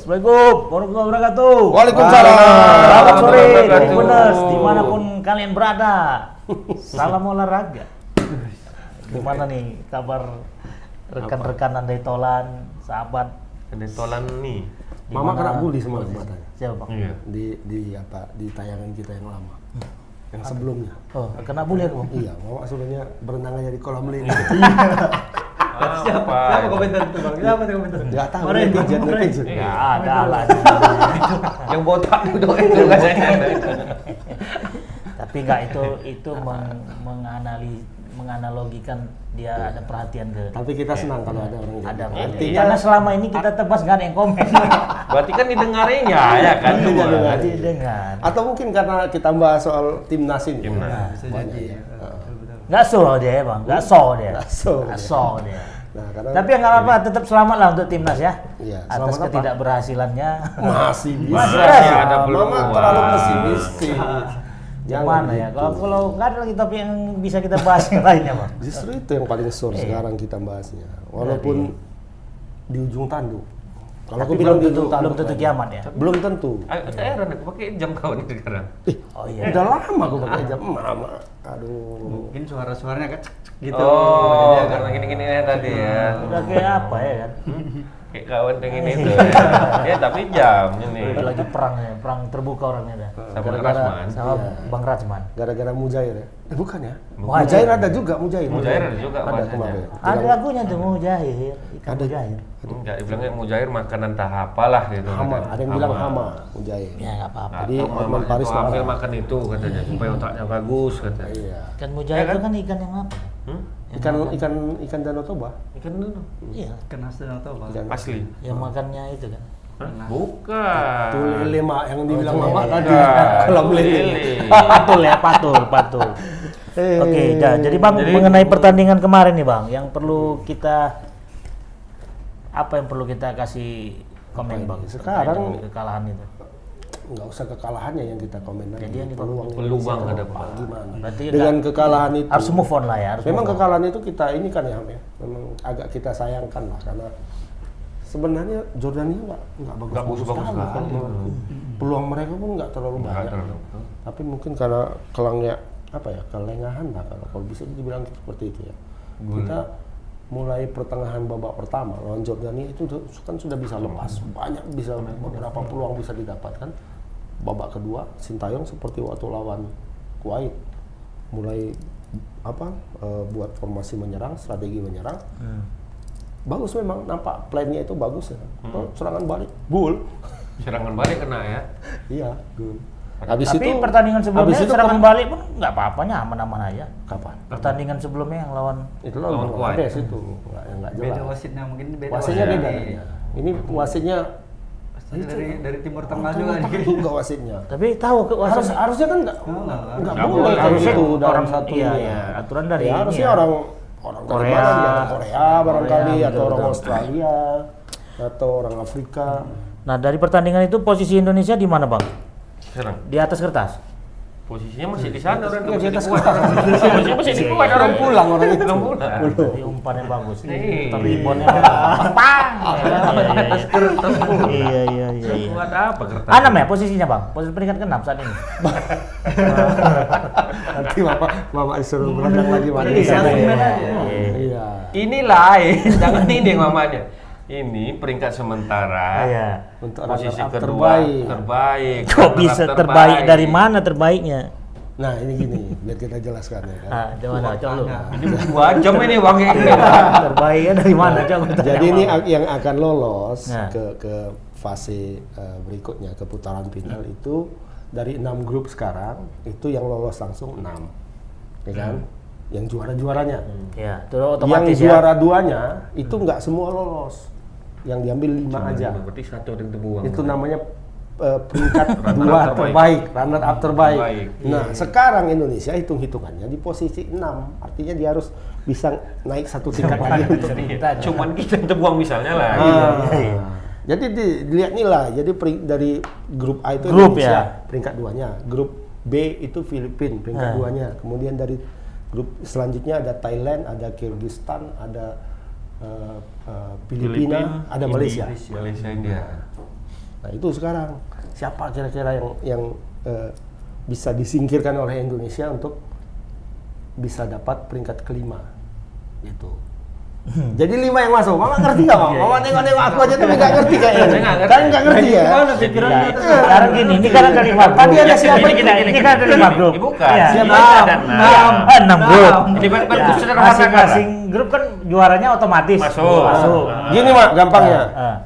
Assalamualaikum warahmatullahi wabarakatuh. Waalaikumsalam. Selamat sore, Tribuners, dimanapun kalian berada. Salam olahraga. Gimana nih kabar rekan-rekan Andai Tolan, sahabat Andai Tolan nih? Mama kena bully semalam katanya. Siapa Bang? Iya. Di tayangan kita yang lama. Yang sebelumnya. Oh, kena bully aku Bang? Iya, Mama suruhnya berenang aja di kolam lele. Siapa komentar itu Bang? Siapa tuh komentar? Enggak tahu Kemarin, netizen. Ya ada lah. Yang botak itu itu katanya. Tapi enggak itu menganalogikan dia ada perhatian ke. Tapi kita senang kalau ada orang Ada gitu. berarti karena selama ini kita tebas nggak ada yang komen. Berarti kan didengarinya ya kan? Iya, semua. dengar. Dengar. Atau mungkin karena kita bahas soal timnas ini. Timnas. Bisa Banyak jadi. ya. Nggak so dia Bang, nggak so dia. Nggak so Nggak dia. so dia. Nah, karena Tapi ya nggak apa-apa, tetap selamat lah untuk timnas ya. Iya, Atas selamat apa? ketidakberhasilannya. masih bisa. Masih ada Mama peluang. terlalu pesimistis. Yang mana ya? Kalau nggak ada lagi topik yang bisa kita bahas yang lainnya Bang. Justru itu yang paling sore sekarang kita bahasnya. Walaupun di ujung tanduk. Kalau aku Tapi bilang belum di ujung tentu tanduk. belum kiamat ya. Belum tentu. Saya heran aku pakai jam kawan ini sekarang. Oh iya. Udah lama aku pakai jam Mama. Aduh. Mungkin suara-suaranya kan gitu. Oh, Jadi karena gini-gini ya tadi ya. Udah kayak apa ya kan? Kayak kawan yang ini tuh. Ya tapi jam ini. Udah lagi perang ya, perang terbuka orangnya dah. Sama Rasman. Sama Bang Rajman. Gara-gara Mujair ya? Bukan ya? Mujair. Mujair ada juga Mujair. Mujair ada juga Ada bahasanya. kemarin. Ada lagunya tuh Mujair, ikan Ada. Mujair. Enggak, dibilangnya Mujair makanan tahap apalah gitu. Hama, katanya. ada yang bilang Hama Mujair. Ya nggak apa-apa. Nggak Jadi tahu Hotman mamanya Paris tuh Amel makan. makan itu katanya supaya otaknya bagus katanya. Iya. Ikan Mujair Ya kan? itu kan ikan yang apa? Hmm? Ikan Danau Toba. Ikan dulu. Iya, Kena sedang atau Bang? Ikan Asli. yang makannya itu kan. Hah? Bukan. Tuh lele mak yang dibilang Oh, Mama lele. tadi. Kolam lele. Patul ya, patul. Oke, jadi Bang mengenai pertandingan kemarin nih Bang, yang perlu kita apa yang perlu kita kasih komen Bang? Sekarang- terkait dengan kekalahan itu. Nggak usah kekalahannya yang kita komen lagi. Jadi yang di- peluang peluang Indonesia ada, ke depan Pak. gimana? Berarti Dengan kekalahan itu. harus move on lah ya, harus Memang move on. kekalahan itu kita ini kan ya, Ham, ya. Memang agak kita sayangkan lah karena sebenarnya Jordania nggak bagus-bagus bagus-bagus sekali. sekali. Peluang mereka pun nggak terlalu Nggak banyak. terlalu. Tapi mungkin karena kelangnya apa ya, kelengahan lah kalau bisa dibilang seperti itu ya. Kita mulai pertengahan babak pertama lawan Jordania itu kan sudah bisa lepas, banyak bisa beberapa peluang bisa didapatkan. Babak kedua Sintayong seperti waktu lawan Kuwait mulai buat formasi menyerang, strategi menyerang. Bagus memang, nampak plannya itu bagus ya. Serangan balik, gol. Serangan balik kena ya. Iya, gol. Habis Tapi itu pertandingan sebelumnya habis itu serangan balik pun nggak apa-apa, aman-aman aja. kapan? Pertandingan sebelumnya yang lawan Itu Lawan lawan Kuwait. Bangladesh itu nggak jelas. Beda wasitnya mungkin beda. Wasitnya beda. Iya. Ini wasitnya Dari Timur Tengah juga nih. juga wasitnya. tapi tahu ke wasit Harusnya kan nggak Nggak boleh boleh. kayak Harusnya gitu dalam orang- satu iya, ini. iya, aturan dari Ya, ini harusnya ya. orang Korea. Korea, orang Korea barangkali Korea, atau orang betul. Australia atau orang Afrika. Nah, dari pertandingan itu posisi Indonesia di mana, Bang? Serang. Di atas kertas. Posisinya masih di sana orang Iya, di atas Kuwait. Masih di Kuwait orang pulang orang itu. Belum pulang. Jadi umpan yang bagus. Nih. Teribonnya pang. Iya. Buat apa kertas? Enam ya posisinya, Bang? Posisi peringkat ke-6 saat ini. Nanti mama disuruh berenang lagi mana? Iya, Iya. Ini lain, jangan ini yang mamanya. Ini peringkat sementara. Iya. Untuk Posisi runner-up kedua terbaik. terbaik. Kok bisa terbaik dari mana terbaiknya? Nah ini gini, biar kita jelaskan ya kan. Ah, coba lu. Ini 2 jam ini bang ini. Terbaiknya dari mana? Coba tanya, Jadi ini Bang. yang akan lolos Nah. ke fase berikutnya, ke putaran final itu dari 6 grup sekarang itu yang lolos langsung 6, ya kan? Yang juara-juaranya. Ya, itu otomatis Yang ya. juara duanya itu nggak semua lolos, yang diambil 5 aja. Berarti satu yang terbuang. Itu namanya peringkat Runner 2 up terbaik, runner up terbaik. Terbaik. Nah, sekarang Indonesia hitung-hitungannya di posisi 6. Artinya dia harus bisa naik satu tingkat lagi untuk Cuman kita yang terbuang misalnya lah. Iya. Jadi dilihat nilai. Jadi dari grup A itu Grup Indonesia ya. peringkat 2-nya. Grup B itu Filipina peringkat 2-nya. Kemudian dari grup selanjutnya ada Thailand, ada Kyrgyzstan, ada Filipina, ada Malaysia. Malaysia India. Nah itu sekarang siapa kira-kira yang bisa disingkirkan oleh Indonesia untuk bisa dapat peringkat kelima gitu. Jadi 5 yang masuk. Mama ngerti nggak, Mama? Mama nengok aku aja tuh nggak ngerti kayaknya. Kan nggak ngerti ya. Sekarang gini, ini kan ada 5 grup. Tadi ada siapa? Ini kan ada 5 grup. Bukan. Iya. Siapa? Ada 6 grup. Ini Ya, sederhana masing-masing grup kan juaranya otomatis Masuk. Gini Mak, gampangnya. Ah,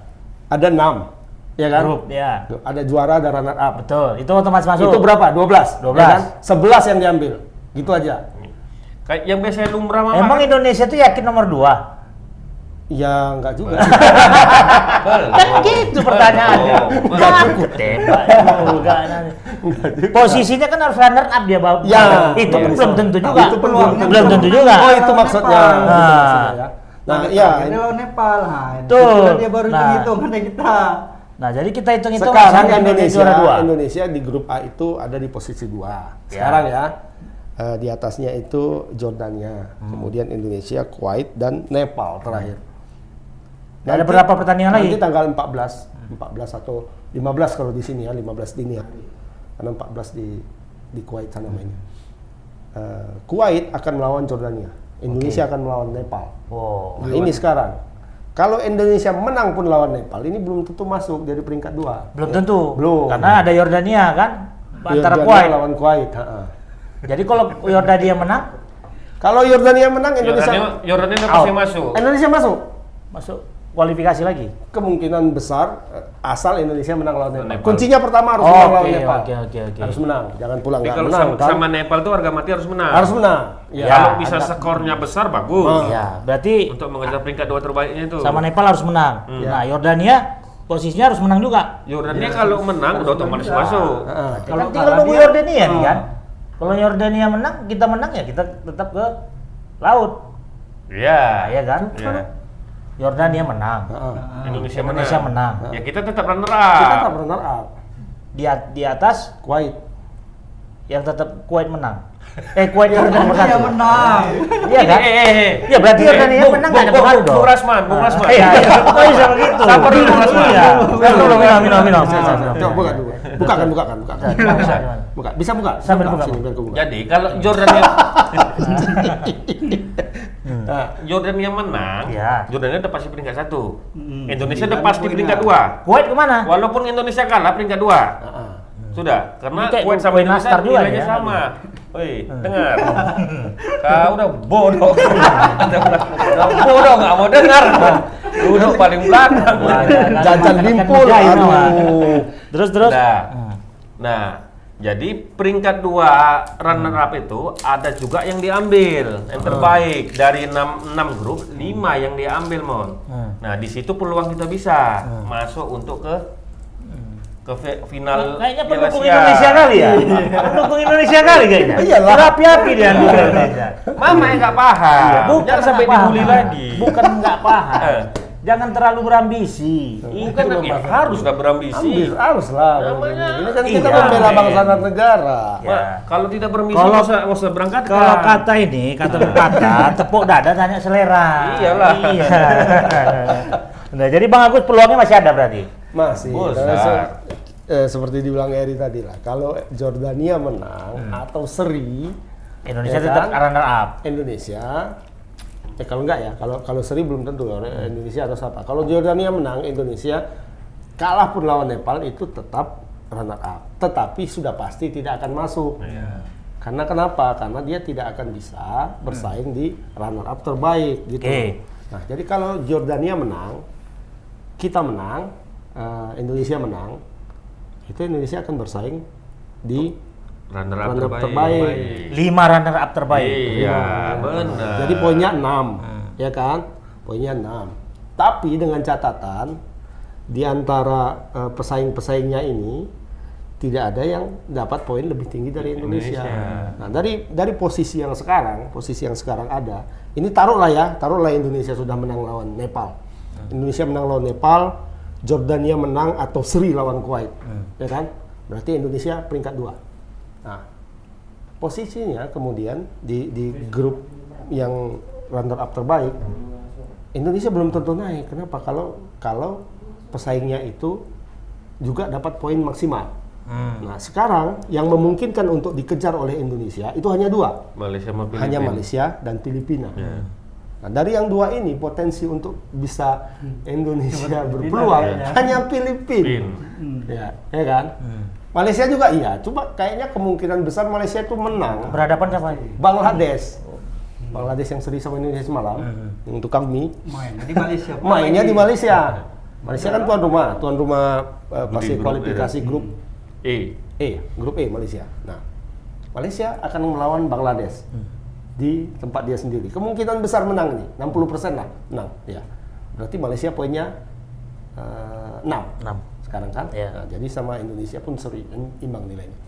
Ada 6, ya kan? grup ya. Ada juara, ada runner up. Betul, itu otomatis masuk. Itu berapa? 12. 12. Ya kan? 11 yang diambil. Gitu aja. Kayak yang biasanya lumrah Mama. Emang Indonesia tuh yakin nomor 2? Ya enggak juga. Kan gitu pertanyaannya. Kan aku tembak juga. Posisinya kan harus runner up dia bawa. Ya, itu ya, belum tentu juga. itu peluangnya belum tentu juga. Oh, itu maksudnya. Nah. Itu maksudnya ya. Nah, iya. Ini lawan Nepal. Nah, Tuh. dia baru Nah. hitung kan kita. Nah, jadi kita hitung-hitung Sekarang masih Indonesia, juara 2. Indonesia di grup A itu ada di posisi 2. Sekarang ya. Di atasnya itu Jordania, kemudian Indonesia, Kuwait dan Nepal terakhir. Ada berapa pertandingan lagi? Nanti tanggal 14 atau 15 kalau di sini ya, 15 dini hari. Karena 14 di Kuwait sana mainnya. Kuwait akan melawan Jordania, Indonesia akan melawan Nepal. Oh. Nah, ini sekarang. Kalau Indonesia menang pun lawan Nepal, ini belum tentu masuk dari peringkat 2. Belum tentu. Belum. Karena ada Yordania kan antara Yordania Kuwait. lawan Kuwait. Jadi kalau Yordania menang, Kalau Yordania menang, Indonesia Yordania udah pasti out. masuk. Indonesia masuk kualifikasi lagi. kemungkinan besar asal Indonesia menang lawan Nepal. Nepal. Kuncinya pertama harus menang lawan Nepal. Oke. Harus menang, jangan pulang Tapi nggak kalau menang kan? sama Nepal tuh harga mati harus menang. Harus menang. Ya, Ya. kalau bisa skornya besar bagus. Ya, berarti Untuk mengejar peringkat 2 terbaiknya itu. sama Nepal harus menang. Nah, Yordania posisinya harus menang juga. Yordania kalau menang udah otomatis masuk. Kalau tinggal nunggu Yordania nih kan. Kalau Yordania menang, kita menang ya kita tetap ke laut. Iya. Ya kan? Iya. Yordania menang. Indonesia menang. Ya kita tetap runner Kita up. tetap runner up. Di atas Kuwait. yang tetap Kuwait menang. Kuwait yang nomor Dia 1. menang. Iya kan? Ya berarti Yordania menang nggak ada pengaruh dong. Bung Rasman. Iya, oh bisa begitu. Sabar dulu, Mas. Iya. Minum. Coba buka dulu. Bukakan. Buka. Bisa buka? Sambil buka. Sini, biar aku buka. Jadi kalau Jordania Nah, Jordania menang, Iya. Jordania udah pasti peringkat 1. Indonesia udah pasti peringkat 2. Kuwait kemana? Walaupun Indonesia kalah peringkat 2. Sudah, karena Ini kayak Kuwait sama Kuwait Indonesia Nastar juga nilainya ya. sama. Woi, dengar. Kau udah bodoh. Udah bodoh, nggak mau dengar. Duduk paling belakang. Jajan limpul. Aduh. Terus. Nah, jadi peringkat 2 runner up itu ada juga yang diambil yang terbaik dari 6 grup 5 yang diambil Mon. Nah di situ peluang kita bisa masuk untuk ke final. Kayaknya Piala pendukung Asia. Indonesia kali ya. Pendukung Indonesia kali kayaknya. Iyalah. Berapi-api dia di Indonesia. Mama yang nggak paham. Bukan Jangan sampai nggak paham. dibully lagi. Bukan nggak paham. Jangan terlalu berambisi. Bukan lagi harus udah berambisi. Harus lah. Namanya- Ini kan kita Iya. membela bangsa dan negara. Ya. Mak, kalau tidak berambisi Kalau- nggak usah berangkat. Kalau kata pepatah, tepuk dada tanya selera. Iyalah. Iya. Nah, jadi Bang Agus peluangnya masih ada berarti. Masih. Besar. Seperti dibilang Eri tadi lah. Kalau Jordania menang atau seri, Indonesia Ya tetap kan? runner up. Indonesia. Kalau enggak ya, kalau seri belum tentu Indonesia atau siapa. Kalau Jordania menang, Indonesia kalah pun lawan Nepal itu tetap runner up. Tetapi sudah pasti tidak akan masuk. Karena kenapa? Karena dia tidak akan bisa bersaing di runner up terbaik gitu. Oke. Nah, jadi kalau Jordania menang, kita menang, Indonesia menang, itu Indonesia akan bersaing di Runner up runner up terbaik. terbaik. 5 runner up terbaik. Iya, benar. Jadi poinnya 6, ya kan? Poinnya 6. Tapi dengan catatan di antara pesaing-pesaingnya ini tidak ada yang dapat poin lebih tinggi dari Indonesia. Nah, dari posisi yang sekarang ada. Ini taruhlah Indonesia sudah menang lawan Nepal. Indonesia menang lawan Nepal, Jordania menang atau seri lawan Kuwait. Ya kan? Berarti Indonesia peringkat 2. Nah, posisinya kemudian di grup yang runner up terbaik, Indonesia belum tentu naik. Kenapa? Kalau pesaingnya itu juga dapat poin maksimal. Nah, sekarang yang memungkinkan untuk dikejar oleh Indonesia itu hanya dua. Malaysia sama Filipina. Hanya Malaysia dan Filipina. Nah, dari yang dua ini potensi untuk bisa Indonesia berpeluang hanya Filipina. Ya kan? Malaysia juga iya, cuma kayaknya kemungkinan besar Malaysia itu menang. Berhadapan sama Bangladesh. Bangladesh yang seri sama Indonesia semalam, yang tukang mie. Mainnya di Malaysia. Mainnya di Malaysia. Malaysia kan tuan rumah pasti kualifikasi grup grup E Malaysia. Nah, Malaysia akan melawan Bangladesh di tempat dia sendiri. Kemungkinan besar menang nih, 60% lah menang. Ya, berarti Malaysia poinnya 6 sekarang kan. Nah, jadi sama Indonesia pun seri imbang nilainya.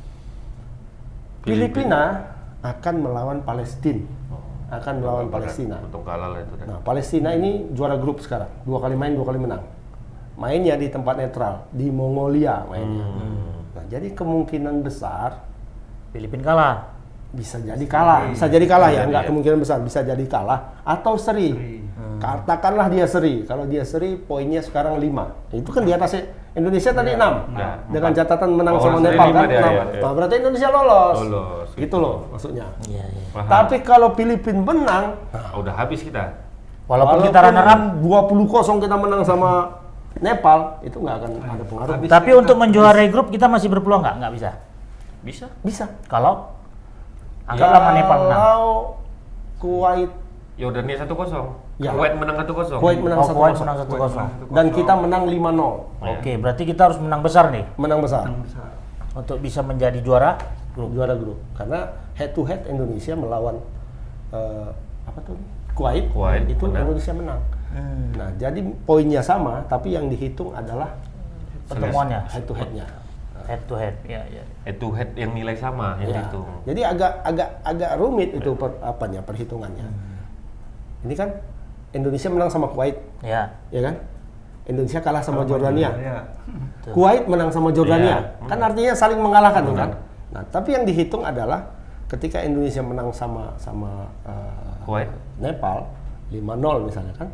Filipina akan melawan Palestina. Akan melawan Palestina. Untuk kalah lah itu. Nah, Palestina ini juara grup sekarang. 2 kali main, 2 kali menang. Mainnya di tempat netral, di Mongolia mainnya. Nah, jadi kemungkinan besar Filipina kalah. bisa jadi kalah, ya, enggak kemungkinan besar, bisa jadi kalah atau seri. Katakanlah dia seri. Kalau dia seri, poinnya sekarang 5. Itu kan di atas Indonesia tadi 6. Dengan catatan menang sama Nepal kan 6. Nah, berarti Indonesia lolos. Gitu loh maksudnya. Iya. Tapi kalau Filipina menang, udah habis kita. Walaupun kita runner up 20-0 kita menang sama Nepal, itu nggak akan ada pengaruh. tapi untuk menjuarai grup kita masih berpeluang nggak? Nggak bisa. Bisa. Kalau anggaplah sama Nepal menang. Kalau Kuwait Yordania 1-0. Ya. Kuwait menang 1-0. Kuwait menang Kuwait 1-0. menang 1-0. Dan kita menang 5-0. Oke, berarti kita harus menang besar nih Menang besar. untuk bisa menjadi juara grup. Juara grup. Karena head to head Indonesia melawan Kuwait itu menang. Indonesia menang. Nah, jadi poinnya sama, tapi yang dihitung adalah Pertemuannya head to headnya. head to head. Ya. Head to head yang nilai sama yang Ya. itu. Jadi agak rumit itu perhitungannya. Ini kan Indonesia menang sama Kuwait, Ya. ya kan? Indonesia kalah sama Jordania. Betul. Kuwait menang sama Jordania. Iya. Kan artinya saling mengalahkan tuh kan. Nah, tapi yang dihitung adalah ketika Indonesia menang sama Kuwait. Nepal 5-0 misalnya kan.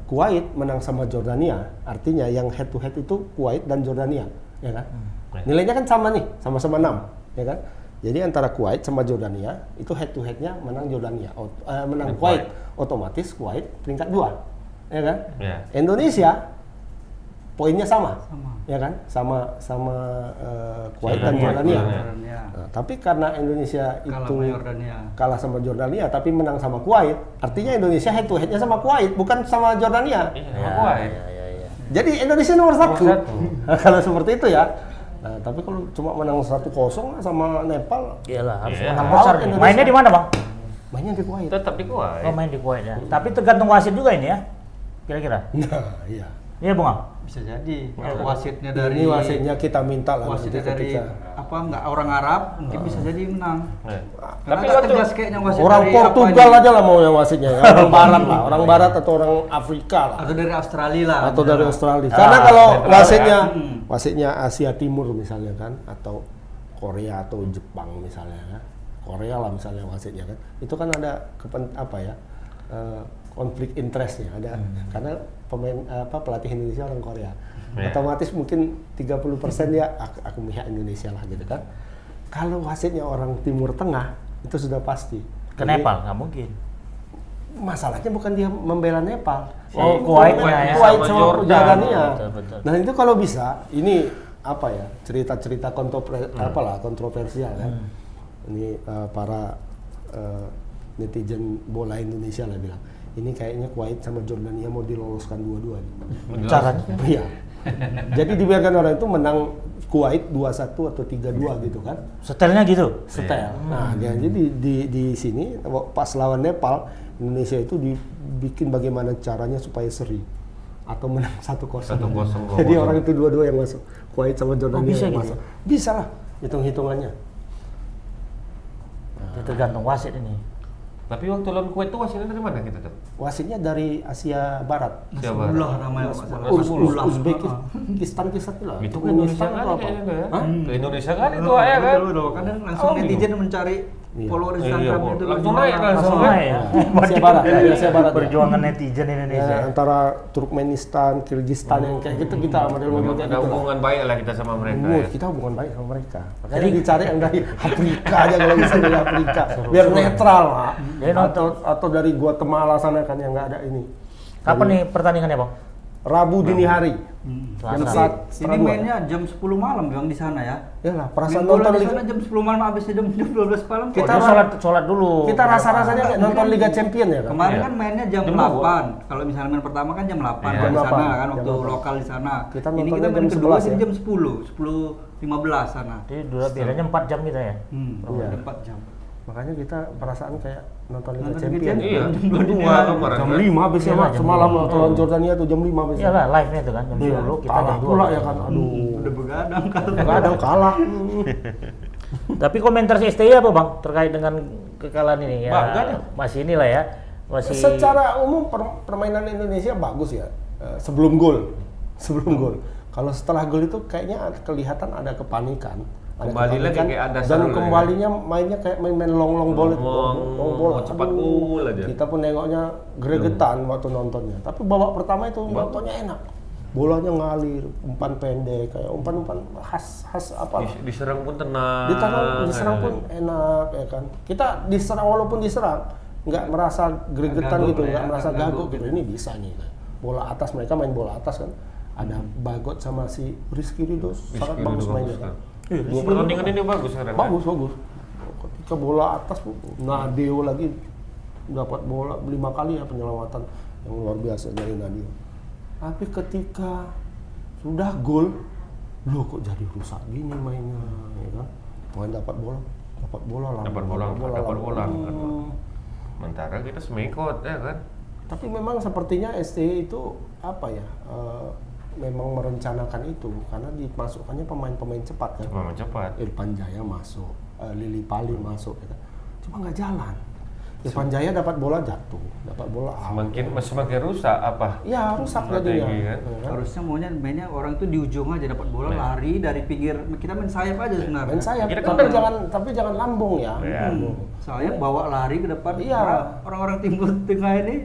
Kuwait menang sama Jordania, artinya yang head to head itu Kuwait dan Jordania, ya kan? Nilainya kan sama nih, sama-sama 6, ya kan? Jadi antara Kuwait sama Jordania itu head to headnya menang Jordania, menang Kuwait, otomatis Kuwait peringkat 2, ya kan? Ya. Indonesia poinnya sama, ya kan? Sama Kuwait dan Jordania. Nah, tapi karena Indonesia kalah sama Jordania tapi menang sama Kuwait, artinya Indonesia head to headnya sama Kuwait, bukan sama Jordania. Kuwait. Jadi Indonesia nomor 1. Kalau seperti itu ya. Nah, tapi kalau cuma menang 1-0 sama Nepal, Iyalah, harus Iya. menang besar nih. Indonesia. Mainnya di mana, Bang? mainnya di Kuwait. Tetap di Kuwait. Oh, main di Kuwait ya. Tapi tergantung wasit juga ini ya. Kira-kira. Nah, iya. Iya, Bang. Bisa jadi. Kalau wasitnya dari Ini wasitnya kita minta lah wasitnya nanti dari ketika nggak orang Arab, mungkin bisa jadi menang. Nah, Karena tapi nggak waktu tegas kayaknya wasit orang dari Portugal apa aja lah mau yang wasitnya, ya. Orang Barat lah, orang Barat atau orang Afrika lah. atau dari Australia lah. Atau dari Australia. Ah, Karena kalau netral wasitnya Asia Timur misalnya kan, atau Korea atau Jepang misalnya kan, Korea lah misalnya wasitnya kan, itu kan ada konflik interestnya ada, karena pelatih Indonesia orang Korea, otomatis mungkin 30% dia aku pihak Indonesia lah gitu kan. Kalau wasitnya orang Timur Tengah itu sudah pasti. Ke Jadi, Nepal nggak mungkin. masalahnya bukan dia membela Nepal. Oh, Kuwait ya. Kuwait Sama sama Jordan. Jordania. Betul. Nah, itu kalau bisa, ini cerita-cerita kontroversial kan. Ini para netizen bola Indonesia lah bilang, ini kayaknya Kuwait sama Jordania mau diloloskan dua-duanya. Caranya? Iya. Jadi dibiarkan orang itu menang Kuwait 2-1 atau 3-2 gitu kan. Setelnya gitu. Setel. Nah, jadi di sini pas lawan Nepal, Indonesia itu dibikin bagaimana caranya supaya seri atau menang 1-0. 1-0. Jadi orang itu dua-dua yang masuk. Kuwait sama Jordania bisa yang gitu? masuk. Bisa lah hitung-hitungannya. Itu tergantung wasit ini. Tapi waktu lawan Kuwait itu wasitnya dari mana kita tuh? Wasitnya dari Asia Barat. Siapa? Nasrullah namanya Pak Salah. Uzbekistan lah. Itu ke Indonesia Turkmenistan kali atau apa? kayaknya ya? Hah? Ke Indonesia kali itu ya kan? Betul. Kadang langsung Oh, netizen mencari Iya. follower Iya, Instagramnya itu langsung gimana? naik, langsung Semua naik. ya. Asia Barat, Asia Barat. ya. Perjuangan netizen Indonesia. Ya, antara Turkmenistan, Kirgistan yang kayak gitu kita model-model Memang kayak ada gitu lah. hubungan baik lah kita sama mereka Oh, ya. kita hubungan baik sama mereka. Makanya dicari yang dari Afrika aja kalau bisa dari Afrika. Biar netral, Pak. Jadi Atau dari Guatemala sana kan yang nggak ada ini. Kapan nih pertandingannya, Bang? Rabu dini hari. Jam Selasa. 1 Ini mainnya jam 10 malam Bang di sana ya. Yalah, perasaan Main bola nonton di Liga. sana jam 10 malam habis jam 12 malam. Kita Kita sholat dulu. Kita rasa-rasanya kayak nonton Liga Champion ya kan. Kemarin Iya. kan mainnya jam Jam 8. Kalau misalnya main pertama kan jam 8 Iya. kalau di Jam sana 8, kan jam waktu 8. lokal di sana. Kita Ini nontonnya kita main jam kedua 11 sini ya. jam 10:15 sana. Jadi bedanya 4 jam kita ya. Iya. 4 jam. Makanya kita perasaan kayak nonton Liga Nonton Champion. Liga Iya, Jam 2 dini dua hari. kemarin. Jam kan? 5 habisnya Iya, Mak. jam Semalam 5. lawan Jordania tuh jam 5 habisnya. Iyalah, live-nya itu kan jam Iya. 10 kita Kalah jam 2. pula ya kan. Aduh. Udah begadang kalau. Kadang kalah. Tapi komentar si STI apa, Bang, terkait dengan kekalahan ini ya? Bangga deh. Masih inilah ya. Masih Secara umum permainan Indonesia bagus ya. Sebelum gol. Sebelum gol. Kalau setelah gol itu kayaknya kelihatan ada kepanikan. Kembali lagi kayak ada dan seru ya. kembalinya mainnya kayak main long ball itu. Long, ball. cepat Aduh, gol aja. Kita pun nengoknya gregetan waktu nontonnya. Tapi babak pertama itu nontonnya enak. Bolanya ngalir, umpan pendek, kayak umpan-umpan khas apa. Diserang pun tenang. Diserang pun enak ya kan. Kita diserang walaupun diserang nggak merasa gregetan Gaguk gitu, ya, nggak merasa nggak gaguk gaguk gitu. Ini bisa nih. Bola atas, mereka main bola atas kan. Ada Bagot sama si Rizky Ridho sangat bagus mainnya kan. Dua pertandingan ini bagus sekarang. Bagus. Ketika bola atas, Nadeo lagi dapat bola 5 kali ya penyelamatan yang luar biasa dari Nadeo. Tapi ketika sudah gol, loh kok jadi rusak gini mainnya, ya kan? Main dapat bola lah. Dapat bola. Sementara kita semekot ya kan. Tapi memang sepertinya STI itu apa ya? Memang merencanakan itu karena dimasukkannya pemain-pemain cepat kan. Cuma cepat. Irfan Jaya masuk, Lili Pali masuk, ya kan? Cuma nggak jalan. Irfan Jaya dapat bola jatuh, dapat bola out. Semakin rusak apa? Ya rusak Strategi, jadinya. kan? Ya kan? Harusnya maunya mainnya orang tuh di ujung aja dapat bola lari dari pinggir, kita main sayap aja sebenarnya. Main sayap, Kita tapi jangan lambung ya. Sayap bawa lari ke depan. Iya. Orang-orang Timur Tengah ini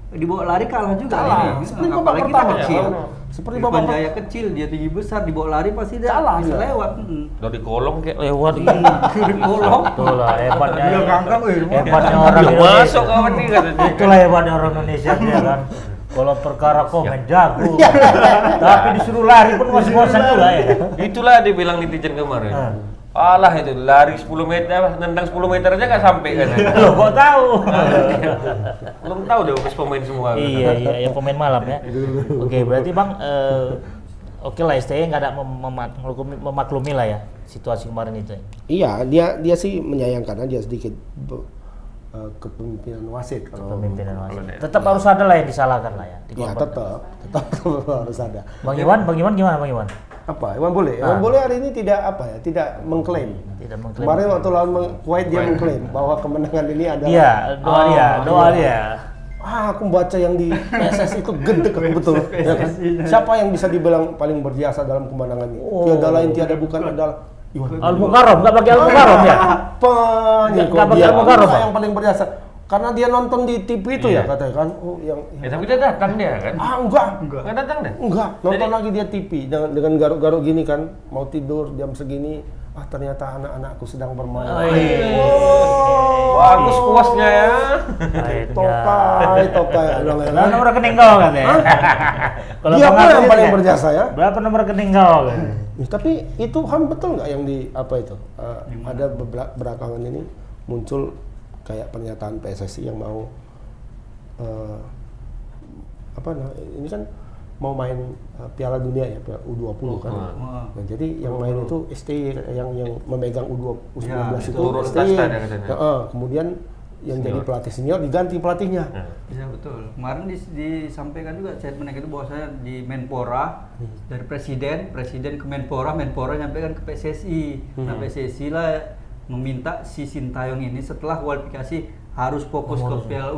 dibawa lari kalah juga Kalah. ini. Seperti babak Apalagi kita pertama. kecil. Ya, seperti Irfan babak Jaya kecil, dia tinggi besar, dibawa lari pasti dia Kalah bisa dia. lewat. Dari kolong kayak lewat Kiri kolong. Itulah hebatnya. Dia ngangkang, Hebatnya orang belum Indonesia. masuk kawan nih katanya. Itulah hebatnya orang Indonesia dia kan. Kalau perkara komen jago, Iya. tapi disuruh lari pun ngos-ngosan juga ya. Itulah dibilang netizen kemarin. Alah itu lari 10 meter, nendang 10 meter aja nggak sampai kan? Loh, kok tahu? Belum tahu deh pemain semua. Iya, pemain malam ya. Oke, berarti Bang, oke lah STI nggak ada memaklumi lah ya situasi kemarin itu. Iya, dia sih menyayangkan aja sedikit kepemimpinan wasit Pemimpinan wasit. Tetap harus ada lah yang disalahkan lah ya. Iya, tetap harus ada. Bang Iwan gimana Bang Iwan? Apa? Iwan Bole hari ini tidak mengklaim. Tidak mengklaim. Kemarin waktu lawan Kuwait dia mengklaim bahwa kemenangan ini adalah Iya, doa dia. aku baca yang di PSS itu gede betul. Ya kan? Siapa yang bisa dibilang paling berjasa dalam kemenangan ini? Tiada lain tiada bukan adalah Iwan Al-Mukarram, nggak pakai Al-Mukarram ya? Apa nih Nggak kok pakai dia Al-Mukarram, Pak? yang paling berjasa? Karena dia nonton di TV itu Iya. ya katanya kan. Oh, yang Tapi dia datang dia kan? enggak. Nggak datang deh. Enggak, nonton lagi dia TV dengan garuk-garuk gini kan, mau tidur jam segini, ternyata anak-anakku sedang bermain. Bagus kuasnya ya. Tokai, Berapa nomor rekening kau katanya? Kalau dia Bang pun Arthur yang itu paling ya, berjasa ya. berapa nomor rekening kau? Tapi itu betul nggak yang di apa itu? Ada belakangan ini muncul kayak pernyataan PSSI yang mau ini kan mau main Piala Dunia ya, U20 kan. Nah, jadi yang main itu STI yang memegang U19 itu turun STI. kasta dia katanya. Kemudian yang jadi pelatih senior diganti pelatihnya. Iya betul. Kemarin disampaikan juga statement itu bahwasanya di Menpora dari presiden ke Menpora nyampaikan ke PSSI. Nah PSSI lah meminta si Sintayong ini setelah kualifikasi harus fokus ke Piala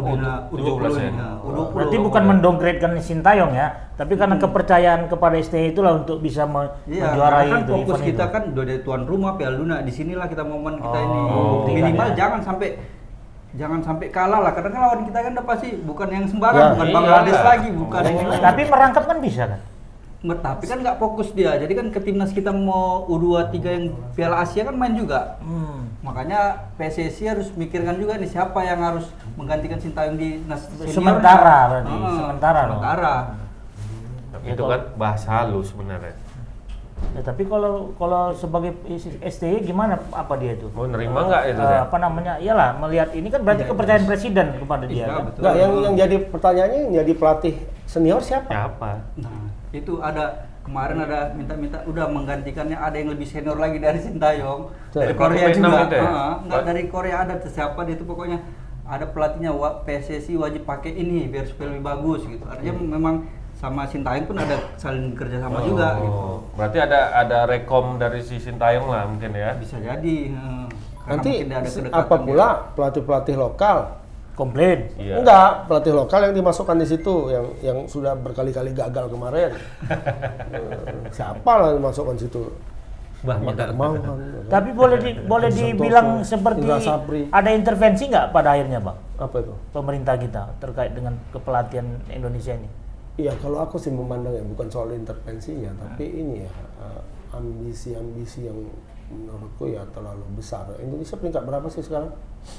U20 ini. U20. Berarti bukan mendowngrade-kan Sintayong ya, tapi karena kepercayaan kepada STI itulah untuk bisa menjuarai kan itu fokus event kita itu. kan udah dari tuan rumah Piala Dunia, disinilah kita momen kita ini. buktikan Minimal ya. jangan sampai kalah lah, karena kan lawan kita kan udah pasti bukan yang sembarang, bukan iya. Bangladesh lagi, bukan yang lain. Tapi merangkap kan bisa kan? Tapi kan nggak fokus dia, jadi kan ke timnas kita mau U23 yang Piala Asia kan main juga. Makanya PSSI harus mikirkan juga nih siapa yang harus menggantikan Sintayong di senior. Sementara berarti, sementara loh. Sementara. Itu kan bahasa halus sebenarnya. Ya, tapi kalau sebagai STI gimana apa dia itu? Mau nerima nggak itu? Deh? Apa namanya? Iyalah melihat ini kan berarti kepercayaan presiden kepada dia Iya, kan. betul. Nggak, yang jadi pertanyaannya yang jadi pelatih senior siapa? Siapa? Nah, itu kemarin ada minta udah menggantikannya, ada yang lebih senior lagi dari Sintayong. Betul. Dari Korea Pelatih juga. Vietnam itu ya? Nggak, dari Korea ada siapa dia itu pokoknya ada pelatihnya, PSSI wajib pakai ini biar supaya lebih bagus gitu. Artinya memang sama Sintayong pun ada saling kerja sama juga gitu. Berarti ada rekom dari si Sintayong lah mungkin ya. Bisa jadi. Karena Nanti mungkin ada kedekatan apa dia. pula pelatih-pelatih lokal? Komplain. Iya. Enggak, pelatih lokal yang dimasukkan di situ yang sudah berkali-kali gagal kemarin. Siapa lah yang dimasukkan situ? Banyak. Mau kan. Tapi boleh dibilang seperti Indra Sapri. ada intervensi nggak pada akhirnya, Bang? Apa itu? Pemerintah kita terkait dengan kepelatihan Indonesia ini. Iya, kalau aku sih memandangnya bukan soal intervensinya, tapi ini ya ambisi-ambisi yang menurutku ya terlalu besar. Indonesia peringkat berapa sih sekarang?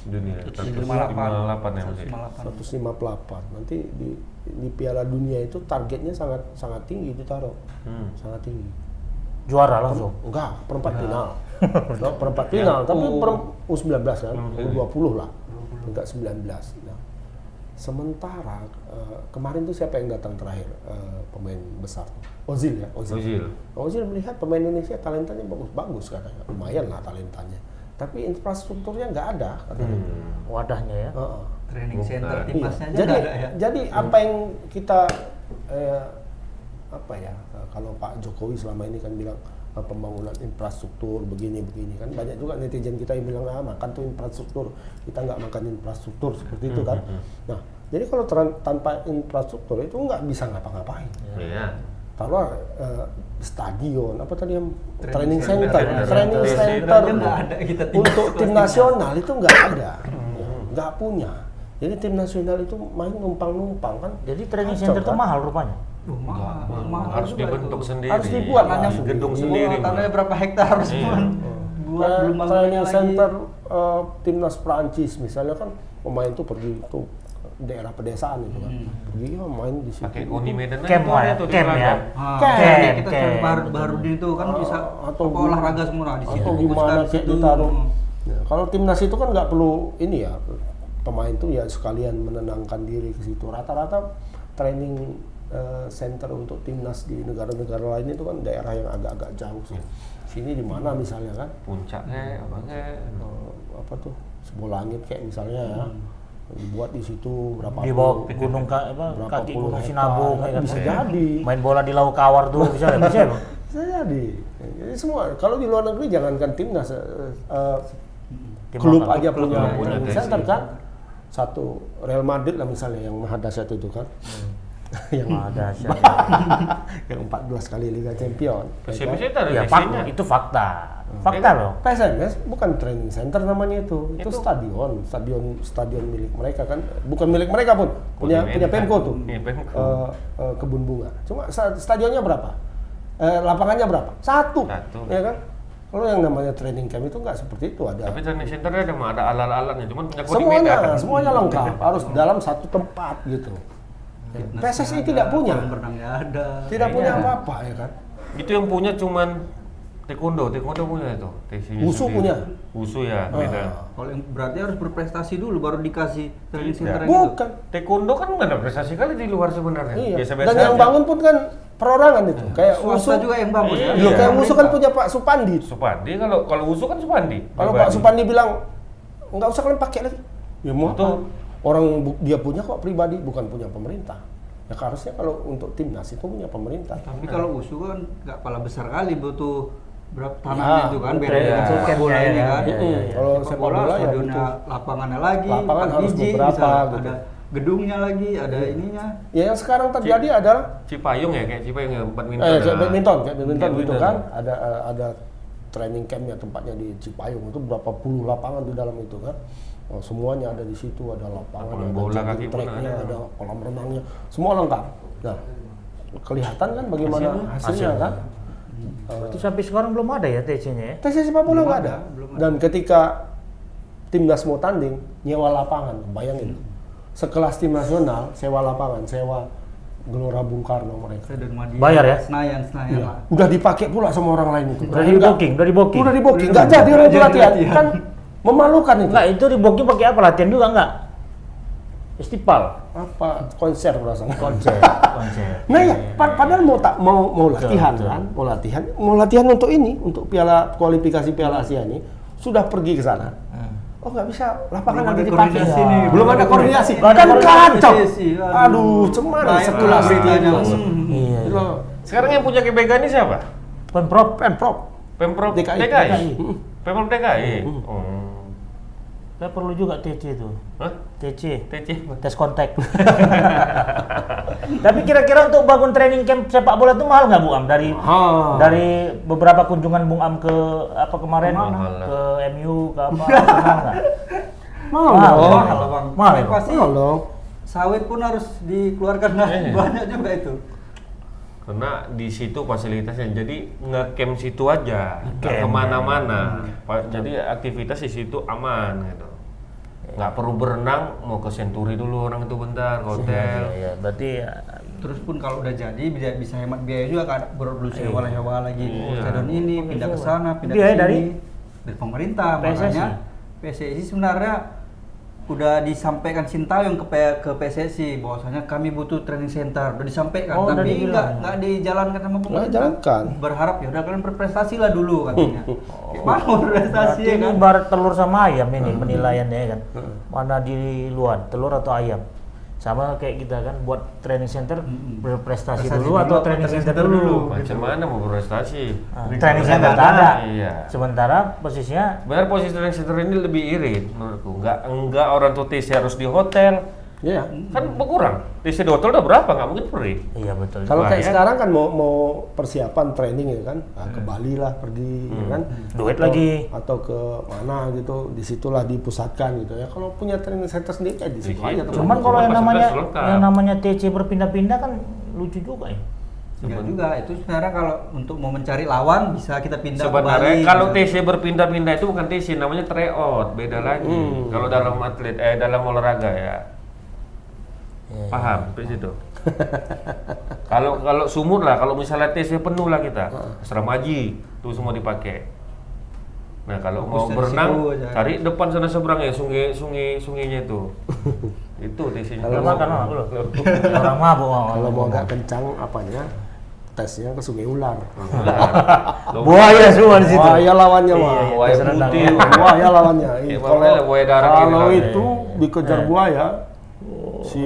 Dunia 158 158 ya mungkin. 158. Nanti di Piala Dunia itu targetnya sangat tinggi ditaruh. Sangat tinggi. Juara langsung. Enggak, perempat final. Perempat final, tapi U19 kan, U20 lah. Peringkat 19. Nah, sementara kemarin tuh siapa yang datang terakhir pemain besar? Ozil ya, Ozil melihat pemain Indonesia talentanya bagus-bagus katanya, lumayan lah talentanya. Tapi infrastrukturnya nggak ada katanya. Wadahnya ya. Training center Bukan. timnasnya aja Jadi, nggak ada ya. jadi apa yang kita kalau Pak Jokowi selama ini kan bilang pembangunan infrastruktur begini kan banyak juga netizen kita yang bilang makan tuh infrastruktur, kita nggak makan infrastruktur seperti itu kan. Nah, jadi kalau tanpa infrastruktur itu nggak bisa ngapa-ngapain. Iya. Taruh stadion apa tadi yang Training training center. center, Training center nggak ada, kita untuk timnas tim nasional itu nggak ada, nggak punya. Jadi tim nasional itu main numpang kan. Jadi training Kacau, center itu kan? mahal rupanya. Mahal Harus juga dibentuk itu. sendiri. Harus dibuat Tanahnya langsung. gedung Iya. sendiri. Tanahnya berapa hektar harus buat belum bangunnya Training lagi. center timnas Prancis misalnya kan pemain tuh pergi tuh daerah pedesaan itu kan, pergi main di situ. Pakai Uni Medan Camp aja lah, tuh di camp ya. belakang. Kita Camp. cari baru di itu kan bisa Atau apa, olahraga semua di situ. atau gimana kayak ditaruh. Ya, kalau timnas itu kan nggak perlu ini ya, pemain tuh ya sekalian menenangkan diri ke situ. Rata-rata training center untuk timnas di negara-negara lain itu kan daerah yang agak-agak jauh sih. Sini di mana misalnya kan? Puncak apa kayak. Apa tuh? Sebolangit kayak misalnya ya. Dibuat di situ berapa Di bawah puluh- gunung berapa kaki puluh Gunung hektar, Sinabung kan ya kan. bisa jadi. Main bola di Laut Kawar tuh bisa ya? Bisa ya? Bisa jadi. Jadi semua kalau di luar negeri jangankan timnas Tim klub lokal. aja punya punya training training center kan. Satu Real Madrid lah misalnya yang maha dahsyat itu kan. yang Ada sih. yang 14 kali Liga Champion. PSMC itu ada Ya, desainnya. itu fakta. Fakta loh. PSMS bukan training center namanya itu stadion milik mereka kan, bukan milik mereka pun punya Pemko tuh, Iya, Pemko. Kebun Bunga. Cuma stadionnya berapa? Lapangannya berapa? Satu. Ya kan? Kalau yang namanya training camp itu nggak seperti itu, ada Tapi training center ada alat-alatnya, cuman punya Uni Medan. semuanya lengkap, harus dalam satu tempat gitu. PSSI tidak punya, Berenang nggak ada. tidak punya apa-apa ya kan. Itu yang punya cuman taekwondo punya itu. Wusu punya. Wusu ya, beda. Kalau yang berarti harus berprestasi dulu baru dikasih training center yang itu. Bukan. Taekwondo kan nggak ada prestasi kali di luar sebenarnya. Iya. Biasa-biasa Dan yang aja. bangun pun kan perorangan itu. Kayak Swasta juga yang bangun Iya. kan? Loh, kayak Wusu kan Pemerintah. punya Pak Supandi. Supandi kalau Wusu kan Supandi. Kalau Pak Supandi bilang nggak usah kalian pakai lagi, ya mau apa? Betul. Orang dia punya kok pribadi, bukan punya pemerintah. Ya harusnya kalau untuk timnas itu punya pemerintah. Tapi kalau usu kan nggak pala besar kali butuh berapa tanahnya itu kan beda Iya. dengan sepak bola ini kan. Kalau Sepak sepak bola bola ya stadionnya lapangannya lagi, Lapangan empat harus biji, beberapa, misalnya gitu. ada gedungnya lagi, ada ininya. Ya yang sekarang terjadi adalah Cipayung ya, kayak Cipayung ya, badminton. kayak badminton gitu Badminton. kan. Ada training campnya, tempatnya di Cipayung itu berapa puluh lapangan di dalam itu kan. Oh, semuanya ada di situ, ada lapangan, Lapangan ada bola, jogging kaki pun tracknya, ada. ada kolam renangnya, semua lengkap. Nah, kelihatan kan bagaimana hasilnya kan. Itu sampai sekarang belum ada ya TC-nya ya? Tes sepak bola nggak ada. belum ada. Dan ketika timnas mau tanding, nyewa lapangan, bayangin. Sekelas tim nasional, sewa lapangan, sewa Gelora Bung Karno mereka. Stadion Madia. Bayar ya? Senayan Iya. lah. Udah dipakai pula sama orang lain itu. Udah di booking, udah di booking. Udah di booking, nggak jadi orang itu Nggak jadi latihan. Kan memalukan itu. Enggak, itu di booking pakai apa? Latihan juga enggak? Festival. Apa konser rasanya? Konser. Nah ya, padahal mau latihan betul. kan, mau latihan untuk ini, untuk kualifikasi Piala Asia ini sudah pergi ke sana. Oh nggak bisa, lapangan Belum lagi ada dipakai. koordinasi nih, Belum ada koordinasi, Nggak ada kan kacau. PSSI, Aduh, cemana Banyak sekelas beritanya. timnas. Iya. Itu loh, Sekarang yang punya GBK ini siapa? Pemprov. Pemprov DKI. DKI. Pemprov DKI. Oh. Saya perlu juga TC itu. Hah? TC. TC. Tes kontak. Tapi kira-kira untuk bangun training camp sepak bola itu mahal nggak Bu Am? Dari beberapa kunjungan Bung Am ke apa kemarin? Mahal lah. Ke MU ke apa? Mahal nggak? Mahal Mahal, dong. mahal. Mahal, Bang. Mahal ya, Bang? Pasti Mahal dong. sawit pun harus dikeluarkan banyak juga itu. Karena di situ fasilitasnya, jadi nge-camp situ aja, nggak Camp, kemana-mana. Jadi aktivitas di situ aman gitu. Nggak perlu berenang, mau ke Senturi dulu orang itu bentar, ke hotel. Iya, berarti ya, Terus pun kalau udah jadi bisa hemat biaya juga kan, perlu sewa lagi Iya. stadion ini, pindah ke sana, pindah Biaya ke sini. dari Pemerintah. PSSI. Makanya PSSI sebenarnya udah disampaikan Sintayong ke PSSI bahwasanya kami butuh training center, udah disampaikan, Oh, udah tapi dibilang. nggak dijalankan sama pemerintah. dijalankan. Berharap ya udah kalian berprestasi lah dulu katanya. Gimana berprestasi berarti ya ini kan? ibarat telur sama ayam ini penilaiannya ya kan. Mana di luar, telur atau ayam? Sama kayak kita kan buat training center berprestasi Prestasi dulu atau training center dulu. Macam mana mau berprestasi? Nah, training center tak ada. Iya. Sementara posisinya Benar, posisi training center ini lebih irit menurutku. Enggak orang tuh TC harus di hotel. Iya. Kan berkurang. TC di hotel udah berapa? Nggak mungkin free. iya betul. Kalau kayak Lumayan. sekarang kan mau persiapan training ya kan, nah, ke Bali lah pergi ya kan, Duit Atau- lagi. atau ke mana gitu, disitulah dipusatkan gitu ya. Kalau punya training center sendiri di situ aja. teman. Cuman kalau yang Fasilitas namanya lengkap. TC berpindah-pindah kan lucu juga ya. Enggak juga, itu sebenarnya kalau untuk mau mencari lawan bisa kita pindah ke Sebenarnya Bali. kalau bisa. TC berpindah-pindah itu bukan TC, namanya tryout, beda lagi. Kalau dalam dalam olahraga ya. Paham di situ. Kalau sumur lah, kalau misalnya TC penuh lah kita, Seramaji itu semua dipakai. Nah kalau mau Fokus dari berenang, situ aja. cari depan sana seberang ya sungainya itu. Itu TC-nya. Kalau makan mah belum. Orang mabuk. Kalau mau agak kencang apanya, tesnya ke Sungai Ular. Buaya semua di situ. Buaya lawannya mah. Iya, Buaya tes renang. putih. Buaya lawannya. Ya, Kalau makanya buaya darat ini kalau lah. itu dikejar buaya, si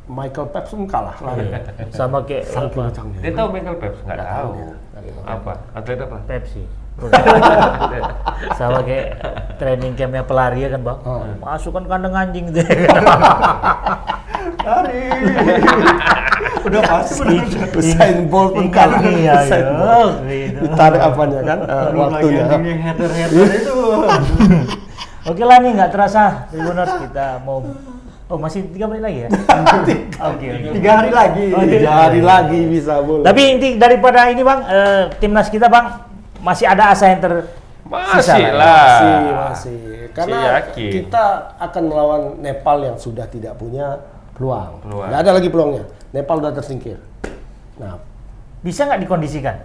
Michael Phelps pun kalah lari. Sama kayak Saking apa? kencangnya. Dia tahu Michael Phelps? Nggak Nggak tahu. tahu dia. Nggak tahu. Apa? Atlet apa? Pepsi. Sama kayak training campnya pelari ya kan bang. Masukkan kandang anjing deh. Lari. Udah pasti benar. Usain Bolt pun kalah. Iya, Usain iya. Bolt. Gitu. Ditarik apanya kan waktunya. Yang header itu. Oke lah nih nggak terasa Tribuners kita mau masih 3 menit lagi ya. Oke. 3 hari lagi. 3 hari lagi bisa boleh. Tapi inti daripada ini bang, timnas kita bang masih ada asa yang tersisa Masih lah. lah. Masih. Karena yakin. kita akan melawan Nepal yang sudah tidak punya peluang. Peluang. Nggak ada lagi peluangnya. Nepal udah tersingkir. Nah, Bisa nggak dikondisikan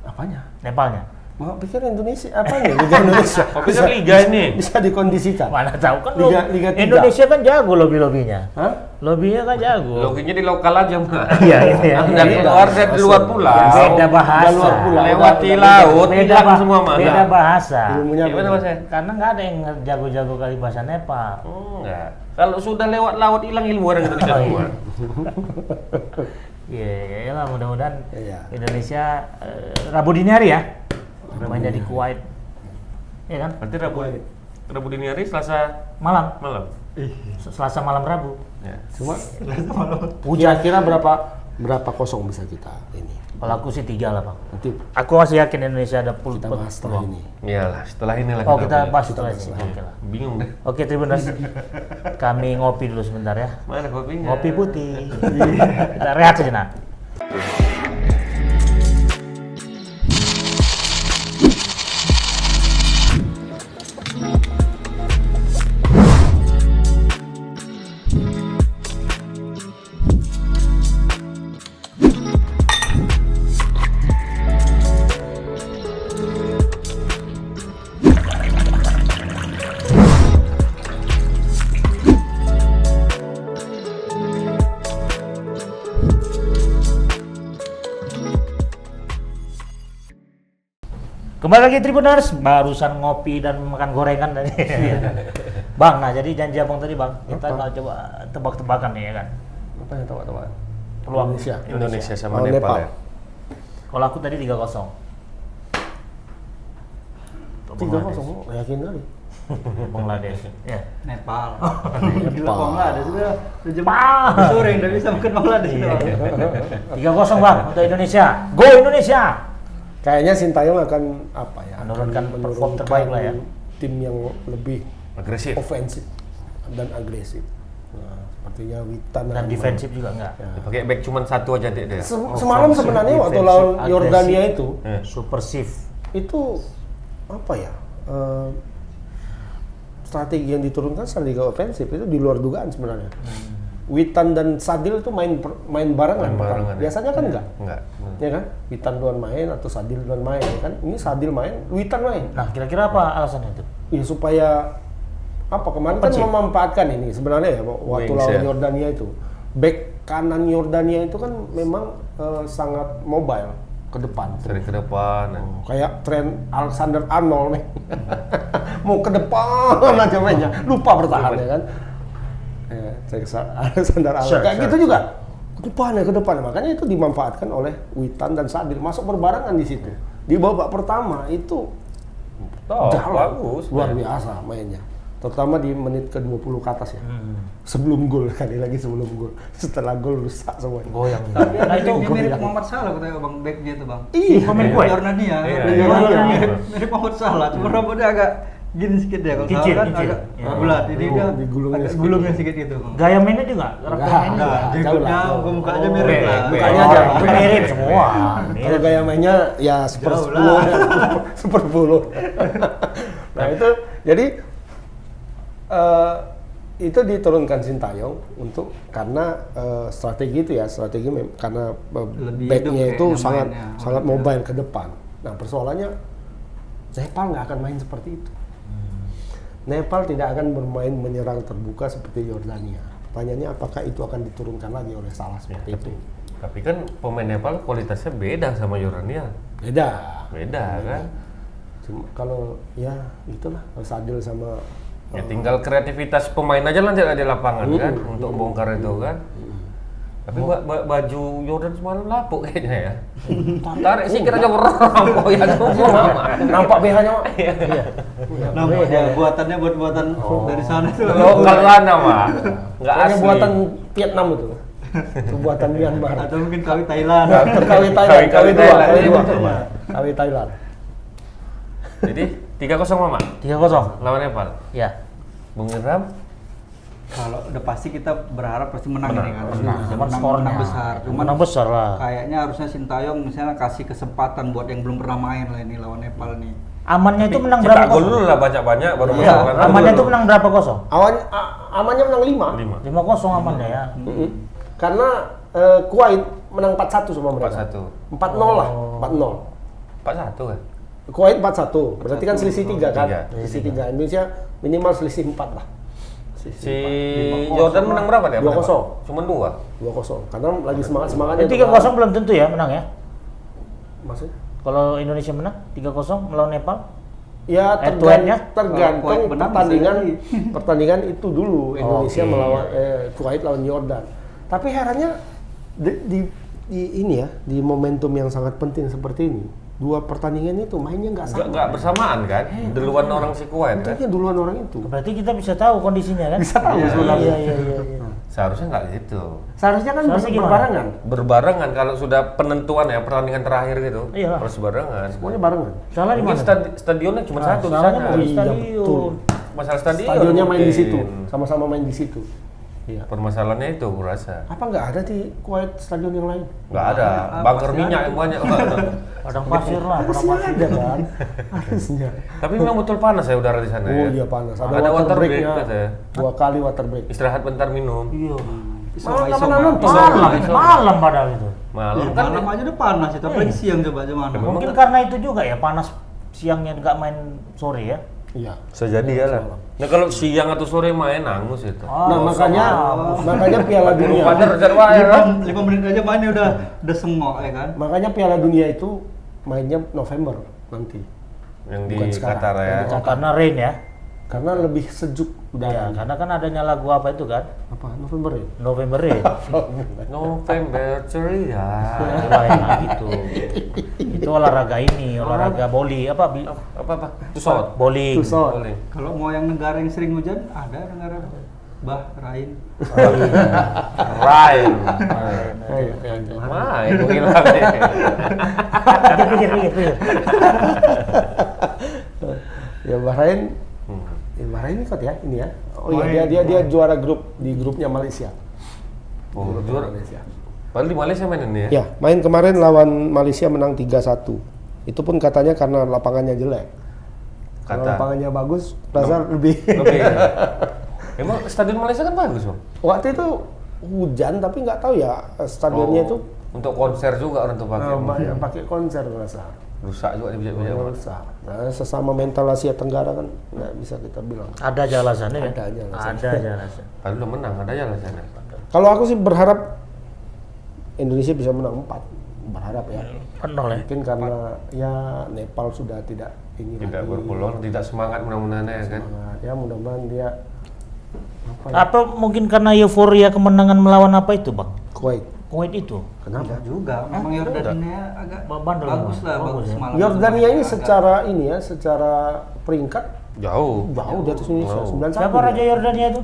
apanya? Nepalnya? Mau pikir Indonesia apanya? Liga Indonesia. Oh, pikir liga ini. Bisa dikondisikan. Mana tahu kan Liga 3. Indonesia kan jago lobby-lobbynya. Hah? Lobbynya kan jago. Loginya di lokal aja mah. Iya, iya. Dan keluar dari luar pulau. Beda bahasa. luar pulau. Lewati Udah laut, Beda, hilang semua mah. beda bahasa. Ilmunya Gimana beda. mas ya? Karena nggak ada yang jago-jago kali bahasa Nepal. Enggak. Kalau sudah lewat laut hilang ilmu orang Indonesia Oh, semua. Iya, lah mudah-mudahan Iya. Indonesia Rabu dini hari ya. mainnya di Kuwait. Iya kan? Berarti Rabu dini hari, Selasa Malam. Selasa malam Rabu. Ya. Cuma kira-kira berapa kosong bisa kita ini? Kalau aku sih 3 lah, Bang. Nanti Aku masih yakin Indonesia ada kita bahas setelah ini. Iyalah, setelah inilah Oh, kita bahas. bahas setelah ini. Oke lah. Bingung deh. Oke, Tribuners. Kami ngopi dulu sebentar ya. Mana kopinya? Ngopi putih. Kita rehat sejenak. Kembali lagi Tribuners, barusan ngopi dan makan gorengan tadi. Bang, nah jadi janji abang tadi bang, kita mau coba tebak-tebakan nih ya kan. Apa yang tebak-tebakan? Peluang Indonesia sama Oh, Nepal, Nepal. ya. Kalau aku tadi 3-0. 3-0, yakin kali. Bangladesh. Ya. Nepal. Nepal. Gila Bangladesh sudah Pah! sore udah bisa makan Bangladesh itu. 3-0 bang untuk Indonesia. Go Indonesia! Kayaknya Sintayong akan apa ya? Menurunkan akan perform terbaik lah ya. Tim yang lebih Agresif. ofensif dan agresif. Nah, sepertinya Witan Dan akan defensif juga enggak. Pakai back cuma satu aja dia. Semalam sebenarnya waktu defensif, lawan agresif. Yordania itu Super shift. itu apa ya? Strategi yang diturunkan strategi ofensif itu di luar dugaan sebenarnya. Witan dan Sadil itu main barengan. barengan, ya. Biasanya kan enggak. Enggak. Ya kan? Witan duluan main atau Sadil duluan main ya kan? Ini Sadil main, Witan main. Nah kira-kira apa alasannya itu? Ya supaya apa kemarin kan memanfaatkan ini sebenarnya ya waktu Wings, lawan ya. Yordania itu. Back kanan Yordania itu kan memang sangat mobile ke depan. Sering ke depan. Kayak tren Alexander Arnold nih. Mau ke depan aja mainnya, lupa bertahan ya kan. Ya, Alexander Arnold. Kayak gitu juga. Ke depan. Makanya itu dimanfaatkan oleh Witan dan Sadil masuk berbarengan di situ. Di babak pertama itu Bagus. luar biasa mainnya. Terutama di menit ke-20 ke atas ya. Sebelum gol, kali lagi sebelum gol. Setelah gol rusak semuanya. Goyang. Tapi Nah itu dia mirip Muhammad Salah katanya Bang backnya itu Bang. Iya, pemain gue. Jordania. Iya. Mirip Muhammad Salah, cuma rambutnya agak gini sedikit ya kalau Kicir, Salah kan kicir. agak Ya. bulat. Ini dia digulungnya agak sedikit. gulungnya sedikit gitu. Gaya mainnya juga. Karakter mainnya juga. Jauh Jenggotnya, lah. mukanya mirip lah. Mukanya Oh, aja. itu mirip semua. Kalau gaya mainnya ya Jauh 10 lah. seperpuluh. Nah itu jadi itu diturunkan Sintayong untuk karena strategi itu ya karena Lebih backnya hidup itu kayaknya sangat mainnya. mobile ke depan. Nah persoalannya Nepal nggak akan main seperti itu. Nepal tidak akan bermain menyerang terbuka seperti Yordania. Pertanyaannya apakah itu akan diturunkan lagi oleh Salah seperti itu? Tapi kan pemain Nepal kualitasnya beda sama Yordania. Beda. Kan? Cuma kalau ya itulah Sadil sama Ya tinggal kreativitas pemain aja lanjut di lapangan kan untuk bongkar itu kan. Tapi baju Jordan semalam lapuk kayaknya ya. Tarik sikit aja rampok ya semua. nampak BH-nya Mak. Nampak dia buatannya buatan dari sana tuh. Lokal sana mah. Enggak Kayaknya asli. buatan Vietnam itu. Itu buatan Myanmar. Atau mungkin kawin Thailand. KW Thailand, KW Thailand. 2. KW Thailand. Jadi 3-0 Mama 3-0. lawan Nepal. Ya. Bung Indram Kalau udah pasti kita berharap pasti menang ini kan. Cuman skornya. Menang besar. Cuman Menang besar lah. kayaknya harusnya Sintayong misalnya kasih kesempatan buat yang belum pernah main lah ini lawan Nepal nih. Amannya itu menang berapa cetak gol kosong? dulu lah banyak-banyak baru Iya, masuk kan. amannya itu menang berapa kosong? Amannya menang 5. 5. 5-0 amannya ya. Karena Kuwait menang 4-1 sama mereka. 4-1. 4-0 lah, 4-0. 4-1 kan. Kuwait 4-1. Berarti kan selisih 3 kan? Tiga. Selisih 3. Indonesia minimal selisih 4 lah. Si Jordan menang berapa dia? 2-0. Cuma 2. 2-0. Karena lagi semangat-semangatnya. 3-0 belum tentu ya menang ya. Maksudnya? Kalau Indonesia menang 3-0 melawan Nepal. Ya Head to head-nya? tergantung Kalau Kuwait menang pertandingan itu dulu Indonesia Oke. melawan Kuwait lawan Yordan. Tapi herannya di ini ya di momentum yang sangat penting seperti ini dua pertandingan itu mainnya nggak sama. Nggak bersamaan kan? Duluan orang si Kuwait kan? Tentunya duluan orang itu. Berarti kita bisa tahu kondisinya kan? Bisa tahu Iya. sebenarnya. Iya. Seharusnya nggak gitu. Seharusnya kan Seharusnya gimana? berbarengan. Berbarengan kalau sudah penentuan ya pertandingan terakhir gitu. Iya. Harus barengan. Semuanya barengan. Salah di Mungkin mana? stadionnya cuma satu di Salahnya sana. mau di Iya, stadion. betul. Masalah stadion. Stadionnya main di mungkin. situ, sama-sama main di situ. Iya. Permasalahannya itu kurasa. Apa nggak ada di Kuwait stadion yang lain? Nggak ada. Bunker minyak yang banyak. Padang pasir lah, padang Harusnya pasir. ada kan? Harusnya. Tapi memang betul panas ya udara di sana Oh ya. iya panas. Ada water break-nya. 2 kali water break. Istirahat bentar minum. Iya. Malam Malam padahal itu. Malam Iya, kan malam aja udah panas itu, apalagi siang coba gimana. Mungkin karena itu juga ya panas siangnya nggak main sore ya. Iya. bisa jadi ya lah. Nah kalau siang atau sore main hangus itu. Nah makanya Piala Dunia. Pada reservoir ya kan? 5 menit aja mainnya udah sengok ya kan. Makanya Piala Dunia itu mainnya November nanti. Yang di Bukan sekarang, Qatar ya. yang di Oh, karena rain ya. Karena lebih sejuk Ya, udara. karena kan adanya lagu apa itu kan? Apa November ya? November Rain. November ceria. Lain gitu. Itu olahraga ini, olahraga boli apa? Apa? Tusot. Bowling. Tusot. Boleh. Kalau mau yang negara yang sering hujan, ada negara Bahrain. Ryan. Iya. Main gue hilang nih. Pikir. Ya Bahrain. Ya, Bahrain ikut ya ini ya. Oh iya dia juara grup di grupnya Malaysia. Oh, Grupnya juara. Malaysia. Padahal di Malaysia main ini ya. Ya, main kemarin lawan Malaysia menang 3-1. Itu pun katanya karena lapangannya jelek. Kalau Kata. lapangannya bagus, rasa lebih. Lebih. Emang stadion Malaysia kan bagus, Bang. Waktu itu hujan tapi nggak tahu ya stadionnya itu untuk konser juga orang tuh pakai. banyak pakai konser rasa. Rusak juga dibijak-bijak. Rusak. Nah, sesama mental Asia Tenggara kan nggak bisa kita bilang. Ada aja alasannya kan? Ada aja alasan. Ada aja alasan. Padahal udah menang, ada ya lah sana. Kalau aku sih berharap Indonesia bisa menang 4. Berharap ya. Penuh ya. Mungkin karena ya Nepal sudah tidak ini Tidak lagi. berpeluang, tidak semangat mudah-mudahan ya kan. Nah, ya mudah-mudahan dia apa ya? Apa mungkin karena euforia kemenangan melawan apa itu, Bang? Kuwait. Kuwait itu. Kenapa? Enggak juga, memang Yordania agak Bandel bagus memang. lah, Bagus bagus ya. malam. Yordania ini Agak- secara ini ya, secara peringkat Jauh. jauh di atas Indonesia. Jauh. 91. Siapa dia. Raja Yordania itu?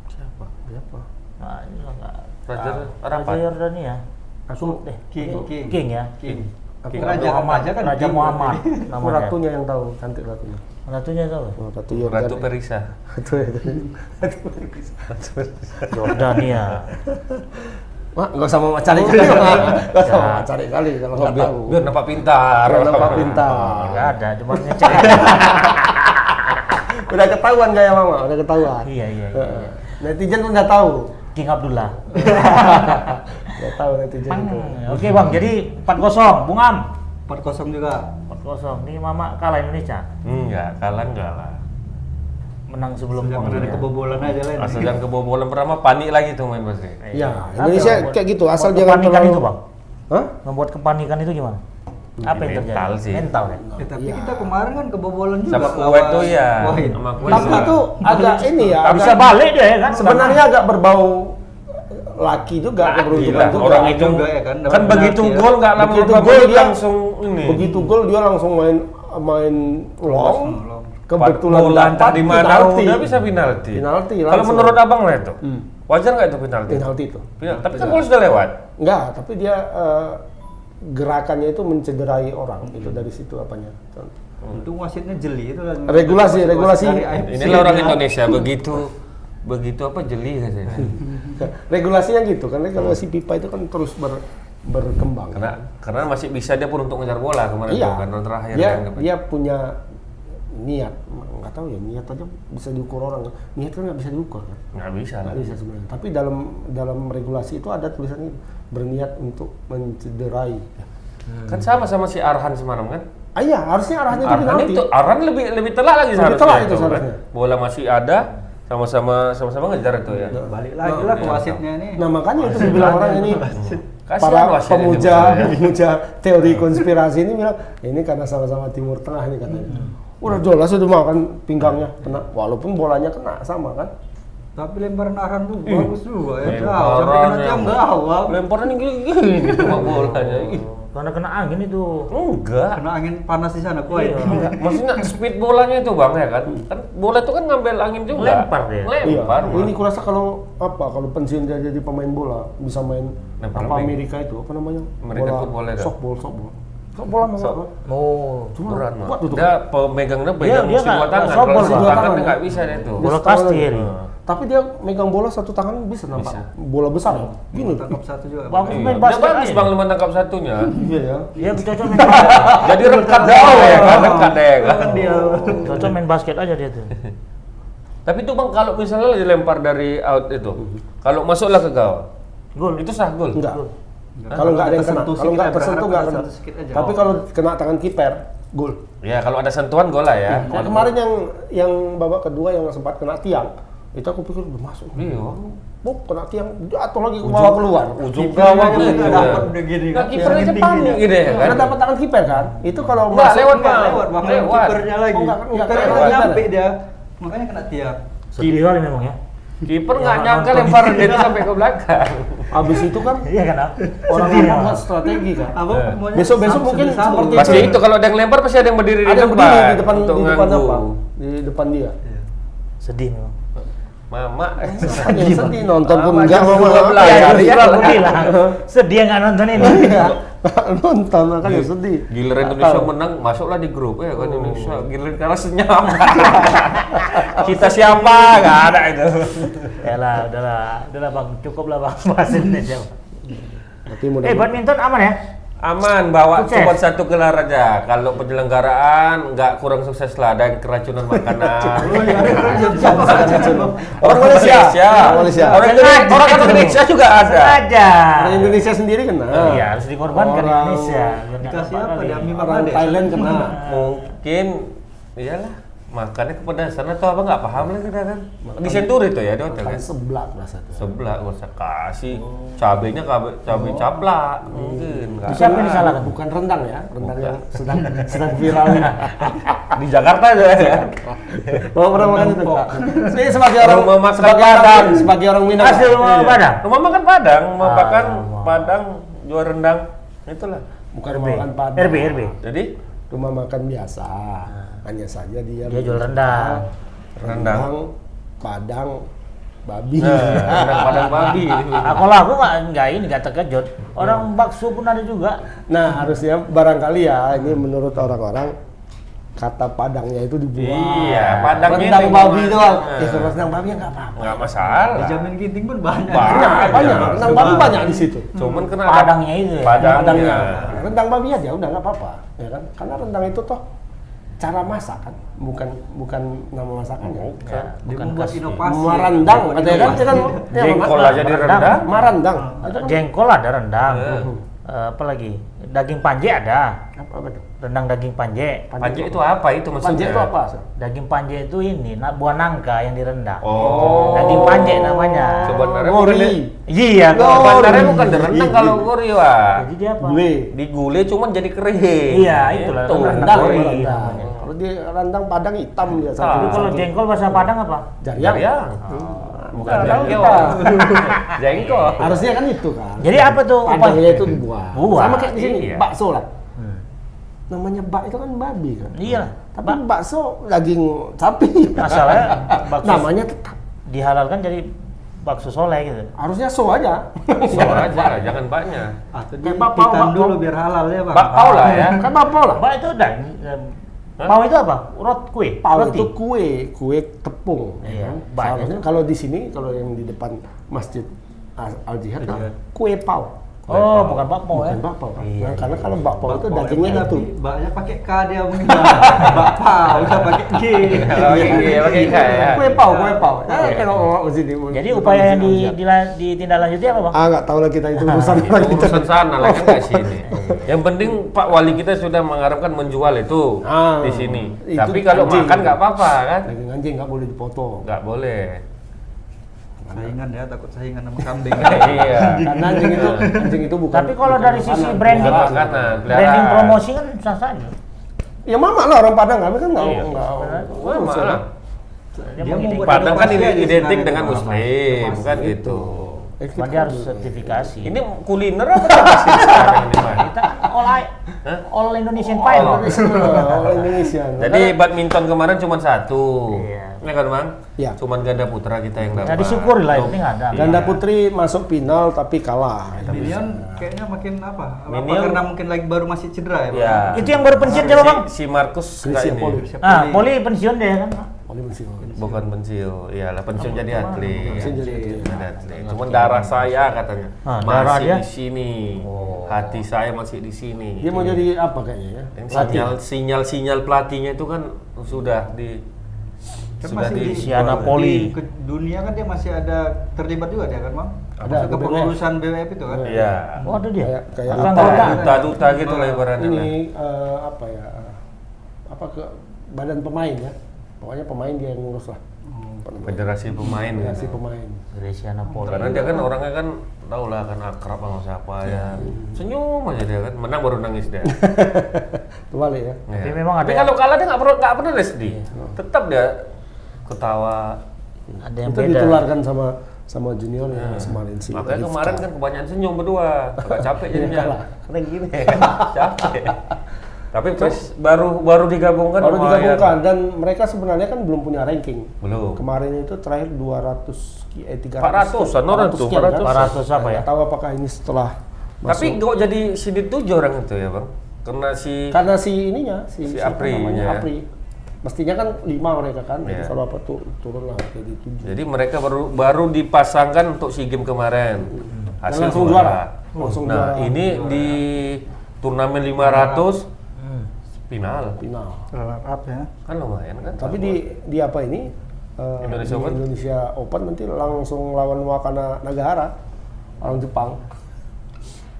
Siapa? Siapa? Nah, ini lah nggak. Raja Raja Arafat. Yordania. Aku King ya. King. Aku Raja Muhammad aja kan Raja King. Muhammad aku namanya. ratunya yang tahu, cantik ratunya. Ratunya tahu. Oh, Ratu Yordania. Ratu Perisa. Ratu Yordania. Wah, nggak usah mau cari kali, nggak usah mau cari kali kalau nggak tahu. Biar nampak pintar. Biar nampak pintar. Nggak ada, cuma ngecek. Udah ketahuan gaya mama, udah ketahuan. Iya. Netizen udah tahu. King Abdullah. Udah tahu netizen itu. Oke Bang, jadi 4-0, Bung Am. 4-0 juga. 4-0. Ini Mama kalah Indonesia. Enggak, kalah enggak lah. Menang sebelum Jangan waktunya. ada kebobolan aja lah. Asal jangan kebobolan pertama panik lagi tuh main pasti. Ya, Indonesia kayak gitu, asal jangan kepanikan terlalu. itu Bang. Hah? Membuat kepanikan itu gimana? Apa yang terjadi? Mental sih. Mental ya. Tapi kita kemarin kan kebobolan juga. Sama Kuwait tuh ya. Kuwait. Sama Kuwait. Tapi itu agak ini ya. Nggak bisa agak- balik dia ya kan? Sebenarnya agak berbau laki juga, keberuntungan Gila, juga. orang itu juga ya kan, dapat kan begitu penalti ya. gol nggak lama Begitu berapa gol menit dia langsung ini. Begitu gol dia langsung main long. Long. Kebetulan bola entah dapat di mana penalti. udah bisa penalti. Penalti Kalau langsung. menurut abang lah itu, Hmm. wajar nggak itu penalti? Penalti itu. Tapi kan gol sudah lewat. Enggak, tapi dia gerakannya itu mencederai orang. Itu dari situ apanya. Untung wasitnya jeli itu kan. Regulasi. Dari AFC. Inilah orang Indonesia begitu apa jeli katanya. Regulasinya gitu, karena kalau si Pipa itu kan terus berkembang. Karena masih bisa dia pun untuk ngejar bola kemarin Iya, tuh kan orang terakhir dia, kan. dia punya niat, nggak tahu ya, niat aja bisa diukur orang. Niat kan nggak bisa diukur kan? Nggak bisa lah. Nggak bisa sebenarnya. Tapi dalam regulasi itu ada tulisannya berniat untuk mencederai. Kan sama si Arhan semalam kan. Iya, harusnya arahnya itu penalti. Arhan lebih telak lagi Lebih seharusnya telak itu kan. seharusnya. Bola masih ada, sama-sama ngejar itu ya. Balik lagi lah ke wasitnya ini. Nah makanya itu dibilang orang ini Kasihan para wasitnya pemuja teori konspirasi ini bilang ini karena sama-sama Timur Tengah ini katanya. Udah jelas udah makan pinggangnya kena, walaupun bolanya kena sama kan. Tapi lemparan Arhan tuh bagus juga ya. Lemparan Sampai kena tiang yang- gawang. Lemparan ini gini cuma bolanya. Ih, Karena kena angin itu. Enggak. Kena angin panas di sana kuat. Iya. Maksudnya speed bolanya itu bang ya kan? Kan bola itu kan ngambil angin juga. Lempar dia. Lempar. Iya. Ini kurasa kalau pensiun dia jadi pemain bola bisa main Lempar apa lembing. Amerika itu apa namanya? American football itu. Softball. Softball mah. Oh, Cuma berat kuat tuh. Dia pemegangnya pegang dia mesti nggak- dua tangan. nggak Kalau softball, dua Bang. tangan Tangan. dia nggak bisa dia tuh. Bola Dia setengah kasti lagi. ini. Tapi dia megang bola satu tangan bisa nampak. Bisa. Bola besar ya. Gini. Tangkap satu juga. Bagus Iya. main Dia basket bagus aja. bang lima tangkap satunya. Iya ya. Dia cocok main basket. Jadi rekat jauh ya kan? Rekat ya kan? Cocok main basket aja dia tuh. Tapi itu bang kalau misalnya dilempar dari out itu, kalau masuklah ke gawang, Gol. itu sah gol. Enggak. Kalau nggak ada yang kena, tersentuh kalau nggak sedikit, tersentuh nggak berharap kena. ada sedikit aja. Tapi kalau kena tangan kiper, gol. Ya kalau ada sentuhan gol lah ya. Nah, kemarin yang babak kedua yang sempat kena tiang, itu aku pikir udah masuk. Iya. Buk, kena tiang, jatuh lagi ke bawah keluar. Ujung gawang itu. Nggak dapat udah gini Nah, kan. kiper aja Tinggi panik dia. gitu ya kan. Karena dapat tangan kiper kan, itu kalau Nggak, masuk lewat, Enggak Bang. lewat bang, Lewat. kipernya lagi. Oh, nggak Kipernya lewat. nggak nyampe dia. Makanya kena tiang. Sedih kali memang ya. Kiper nggak nyangka lempar dia itu sampai ke belakang. Abis itu kan Iya kan? orang Sedih membuat memang. strategi kan. Apa pokoknya Besok-besok mungkin sahur. seperti Pasti itu kalau ada yang lempar pasti ada yang berdiri ada yang berdiri di depan untuk di depan nganggu. apa? Di depan dia. Sedih memang. Mama. Ada yang sedih nonton pun Mama enggak jam mama. 12. Iya, Ya, itu iya. aku bilang. Sedih nggak nonton ini. Iya. Nonton makanya sedih. Giliran Nggak Indonesia tahu. menang, masuklah di grup ya kan Indonesia. Giliran kalah senyap. Kita siapa? Nggak ada itu. Yalah, udahlah bang, cukup lah bang bahas Indonesia. Tapi mudah Badminton aman ya? Aman, bawa Sukses. cuma satu gelar aja. Kalau penyelenggaraan nggak kurang sukses lah, ada yang keracunan makanan. Orang Malaysia. Orang Malaysia. orang Indonesia juga ada. Ada. Orang Indonesia sendiri kena. Iya, harus dikorbankan Orang- Indonesia. Biar nggak Dikasih apa-apa apa kali. dia? Mie Orang Bangladesh. Thailand kena. Mungkin iyalah makannya kepedasan atau apa nggak paham lah kita kan. Di Senturi itu ya di hotel Makan kan. seblak rasa tuh. Sebelah gak usah kasih cabenya cabai caplak mungkin nggak Siapa yang ada. disalahkan? Bukan rendang ya, rendang yang sedang viral ini. Di Jakarta aja ya. Mau pernah makan itu enggak? Saya sebagai orang Rumah makan sebagai Padang. orang sebagai orang Minang. Asli rumah Iya. Padang. Rumah makan Padang, mau Ah, makan rumah. Padang jual rendang itulah. Bukan RB. rumah makan Padang. RB. Jadi Rumah makan biasa. Hanya saja dia Dia jual rendang. rendang Padang babi. rendang Padang babi. Nah, kalau aku nggak terkejut. Orang bakso pun ada juga. Nah, harusnya barangkali ya ini menurut orang-orang kata Padangnya itu dibuang. Iya, Padangnya rendang itu babi dibuang. doang. Nah. Ya kalau rendang babi ya nggak apa-apa. Nggak masalah. Dijamin ginting pun banyak. Banyak. Banyak, rendang babi banyak di situ. Cuman kena Padangnya itu ya. Padangnya. Rendang babi aja udah nggak apa-apa, ya kan? Karena rendang itu toh cara masak kan, bukan nama masakannya. Bukan. Dia Bukan membuat kasih. inovasi. Marandang, Membuat katanya kan? inovasi. Dia kan Jengkol ya, aja di rendang. Marandang. Itu kan Jengkol ada rendang. Eh. Apa lagi? Daging panje ada. apa tuh? Rendang daging panje. Panje itu apa itu maksudnya? Panje itu apa? Daging panje itu ini buah nangka yang direndang. Oh. Daging panje namanya. Sebenarnya bukan Gori. Iya, Oh, sebenarnya bukan iya. direndang kalau gori wah. Jadi dia apa? Gule. Digulai cuman jadi kering. Iya, itulah. Itu. Rendang Rendang, gori rendang. namanya. Kalau di rendang Padang hitam dia Ah. Jadi kalau jengkol bahasa Padang apa? Jariang. Jariang. Bukan Nggak tahu jengkol. Jengkol. Harusnya kan itu kan. Jadi apa tuh? Padangnya itu dibuang. Buah. Sama kayak di sini, Iya. bakso lah. Hmm. Namanya bak itu kan babi kan. Iya. Tapi bakso daging sapi. Masalahnya bakso Namanya tetap. dihalalkan jadi bakso soleh gitu. Harusnya so aja. So aja lah, jangan banyak. Atau Kayak dia bapau, hitam bapau. dulu biar halal ya bang. Bakpao lah ya. Kan bapau lah. Apa itu dan pau itu apa? Kue. Pau Roti. itu kue tepung. Iya, kan? banyak. Seharusnya kalau di sini, kalau yang di depan Masjid Al Jihad, kan kue pau. Oh, bukan bakpao ya. Bukan bakpao. Iya, Nah, karena kalau bakpao itu Bakpao dagingnya yang itu. Baknya pakai K dia mungkin. Bakpao bisa pakai G. Pakai K ya. Kue pau. Nah, kalau orang di sini. Jadi upaya yang ditindaklanjuti apa, Bang? nggak tahu lah kita itu urusan Itu lagi. urusan sana lah kan nggak sini. Yang penting Pak Wali kita sudah mengharapkan menjual itu Ah, di sini. itu Tapi kalau anjing. makan nggak apa-apa kan? Daging anjing nggak boleh dipotong. Nggak boleh. Saingan ya, takut saingan sama kambing. Iya. Karena anjing itu bukan. Tapi kalau bukan dari sisi makanan. branding, Peliharaan. Makanan, branding peliharaan. promosi kan sah saja. Ya mama lah orang Padang kami kan nggak Iya. nggak. Mama lah. Dia Dia mau membuat Padang kan inovasi aja identik sebenarnya. dengan Muslim, Inovasi kan itu. gitu. Cuma dia harus sertifikasi. Ini kuliner apa sih sekarang ini, Bang? Kita all Indonesian Pie. All Indonesia. Jadi badminton kemarin cuma 1. Iya. Ya kan, Bang? Iya. Cuman ganda putra kita yang dapat. Nah, disyukuri lah, ini nggak ada. Ganda putri masuk final tapi kalah. Minion kayaknya makin apa? Apa Minion- karena mungkin lagi baru masih cedera ya, Bang? Ya. Itu yang baru pensiun siapa, Bang? Si Markus enggak Christian ini. Poli. Ah, Poli pensiun deh kan. Poli pensiun. Bukan pensiun. Iyalah pensiun jadi atlet. Pensiun jadi atlet. Jadi atlet. Cuman darah saya katanya Ah, darah masih dia? di sini. Hati saya masih di sini. Dia mau jadi apa kayaknya ya? Dan sinyal pelatihnya itu kan sudah di Kan sudah masih di Siana Poli. Ke dunia kan dia masih ada terlibat juga dia kan, Bang? Ada, Masuk ke BWF. pengurusan BWF itu kan? Iya. Oh, ada dia. Kayak Bukan apa? anggota. Duta-duta gitu lah ibaratnya. lah. Ini apa ya? Apa ke badan pemain ya? Pokoknya pemain dia yang ngurus lah. Federasi pemain Federasi gitu. pemain. Gresiana Poli. Karena dia kan orangnya kan tau lah kan akrab sama siapa ya. Senyum aja dia kan. Menang baru nangis dia. Terbalik ya. Ya. Tapi memang ada Tapi kalau kalah dia nggak pernah sedih. Tetap dia ketawa. Ada yang Itu beda. ditularkan sama juniornya kemarin sih. Makanya kemarin kan kebanyakan senyum berdua. Agak capek jadinya. Karena gini. Capek. Tapi baru digabungkan Baru sama digabungkan dan mereka sebenarnya kan belum punya ranking. Belum. Kemarin itu terakhir 300 400-an orang tuh, 400 400 apa ya? Nggak tahu apakah ini setelah Tapi masuk. kok jadi sini 7 orang itu ya, Bang? Karena si ininya Si siapa Apri, namanya, ya. Apri. Mestinya kan 5 mereka kan, Iya. kalau apa tuh turun lah jadi 7. Jadi mereka baru dipasangkan untuk SEA Games kemarin. Dan langsung juara. Langsung Nah, juara. ini di turnamen 500 final. Final. Runner up ya. Kan lumayan kan? Tapi di apa ini? Indonesia di Open? Indonesia Open nanti langsung lawan Wakana Nagahara, orang Jepang.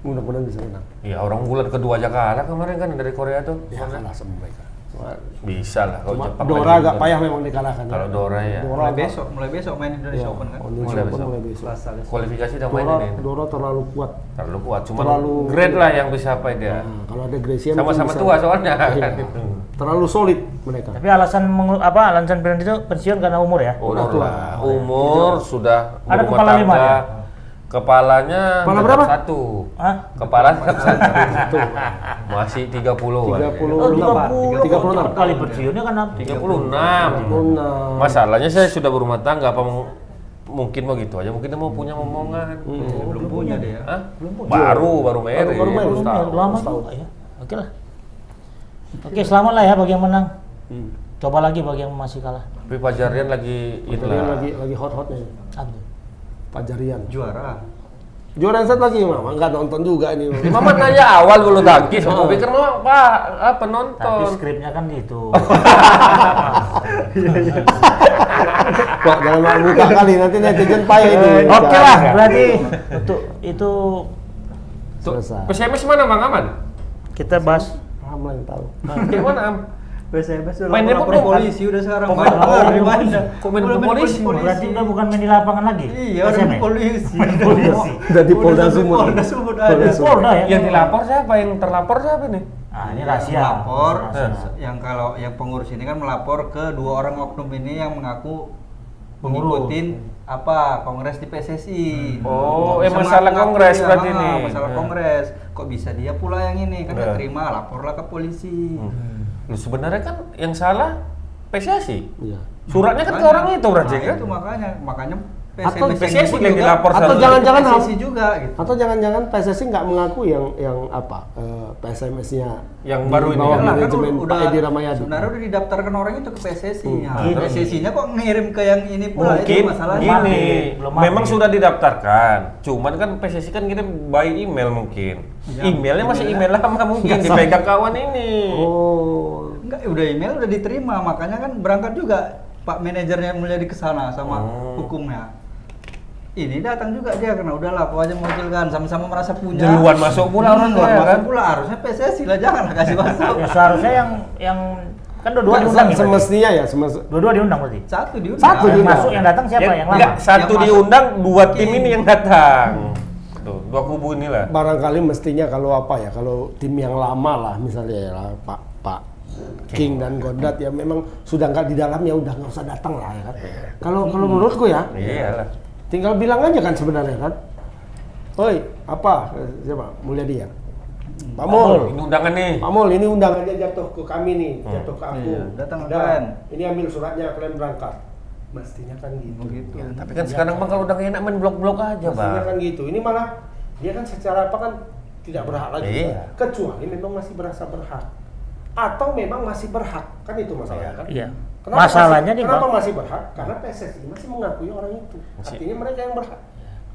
Mudah-mudahan bisa menang. Ya orang bulan kedua aja kalah kemarin kan dari Korea tuh. Ya kalah sama mereka. Bisa lah kalau Cuma Jepang. Dora lagi agak bulan. payah memang dikalahkan. Kalau Dora ya. Mulai besok main Indonesia Open kan? Indonesia Mulai Open besok. mulai besok. Selasa besok. Kualifikasi udah main Dora, ini. Dora terlalu kuat. Terlalu kuat, cuma terlalu- grade lah yang bisa apa dia. Nah, kalau ada Gracia Sama-sama mungkin tua bisa- soalnya Iya. kan gitu. Terlalu solid mereka. Tapi alasan alasan berhenti itu pensiun karena umur ya? Umur tua. lah. Umur sudah Ada berumah kepala lima tangga. dia? Kepalanya Kepala tetap berapa? 1. Hah? Kepala tetap 1. Masih 30. 36. 36 kali pensiunnya kan 36. 36. Masalahnya saya sudah berumah tangga apa mungkin mau gitu aja, mungkin dia mau punya momongan. Belum punya dia. Hah? Baru married. Baru married. Baru setahun. lama juga ya. Oke lah. Oke, selamat lah ya bagi yang menang. Coba lagi bagi yang masih kalah. Tapi Pajarian lagi Ini inilah. lagi hot-hotnya. Apa tuh? Pajarian. Juara. Juara yang satu lagi, Mama. Enggak nonton juga ini. Mama nanya awal bulu tangkis, aku pikir mama apa Tapi nonton. skripnya kan itu. Kok jangan buka kali nanti netizen payah ini. Oke lah, berarti untuk itu Tuh, Selesai. PSMS mana Bang Aman? kita bahas. Ramlah yang tahu. Gimana Am? PSMS udah Mainnya lapor kok- polisi udah sekarang. Kok main- Di mana? kok main Udah ke polisi? Berarti udah bukan main di lapangan lagi. Iya, udah SMS? di polisi. Polisi. Udah di Polda sampai Sumut. Polda Sumut ada. Polda Sumut. Polda ya. Yang dilapor siapa? Yang terlapor siapa nih? Ah, ini rahasia. Melapor, Rahasia. yang kalau yang pengurus ini kan melapor ke 2 orang oknum ini yang mengaku Pengurus. mengikutin apa kongres di PSSI. Oh, Kok bisa masalah mengaku kongres dia, berarti ini. Masalah kongres. Kok bisa dia pula yang ini? Kan nggak Ya. terima, laporlah ke polisi. Lu sebenarnya kan yang salah PSSI. Iya. Suratnya kan ke orang itu berarti Nah, kan? Itu makanya Atau PSSI nyebut yang juga- dilapor atau sama- jangan-jangan PSSI juga gitu. Atau jangan-jangan PSSI nggak mengaku yang apa PSMS-nya Yang baru ini bawah ya? Kan manajemen Pak Edi Ramayadi. sebenarnya udah didaftarkan orang itu ke PSSI. Nah, Gini. PSSI-nya kok ngirim ke yang ini pula Mungkin itu masalahnya. gini, Belum memang mati. sudah didaftarkan. Cuman kan PSSI kan kirim by email mungkin. Ya, Emailnya masih emailnya. email lama mungkin dipegang kawan ini. Oh, Enggak, udah email udah diterima, makanya kan berangkat juga Pak manajernya Mulyadi ke sana sama hukumnya. Ini datang juga dia karena udahlah aku aja mewakilkan sama-sama merasa punya. Duluan masuk pula orang duluan dia, masuk kan? pula harusnya PSSI lah janganlah kasih masuk. Ya seharusnya yang kan dua-dua diundang ya. semestinya ya Dua-dua diundang berarti. Satu diundang. Satu Yang diundang. masuk yang datang siapa? Yang lama. Enggak, satu Yang masuk. diundang, dua tim King. ini yang datang. Tuh, dua kubu inilah. barangkali mestinya kalau apa ya, kalau tim yang lama lah misalnya ya lah, Pak King dan Godot ya memang sudah nggak di dalam ya udah nggak usah datang lah ya kan. Kalau menurutku ya Iyalah. tinggal bilang aja kan sebenarnya kan. Oi, apa? Siapa? Mulyadi ya? Pak Mul. Ini undangan nih. Pak Mul, ini undangannya jatuh ke kami nih, jatuh ke aku. Iya, datang ke Dan kalian. ini ambil suratnya, kalian berangkat. Mestinya kan gitu. Begitu. Ya, tapi kan sekarang bang kalau udah enak main blok-blok aja Mestinya bang. kan gitu. Ini malah dia kan secara apa kan tidak berhak lagi. Iya. Kecuali memang masih berasa berhak. Atau memang masih berhak. Kan itu masalahnya kan? Iya. Kenapa Masalahnya nih, kenapa Bang. masih berhak? Karena PSSI masih mengakui orang itu. Artinya mereka yang berhak.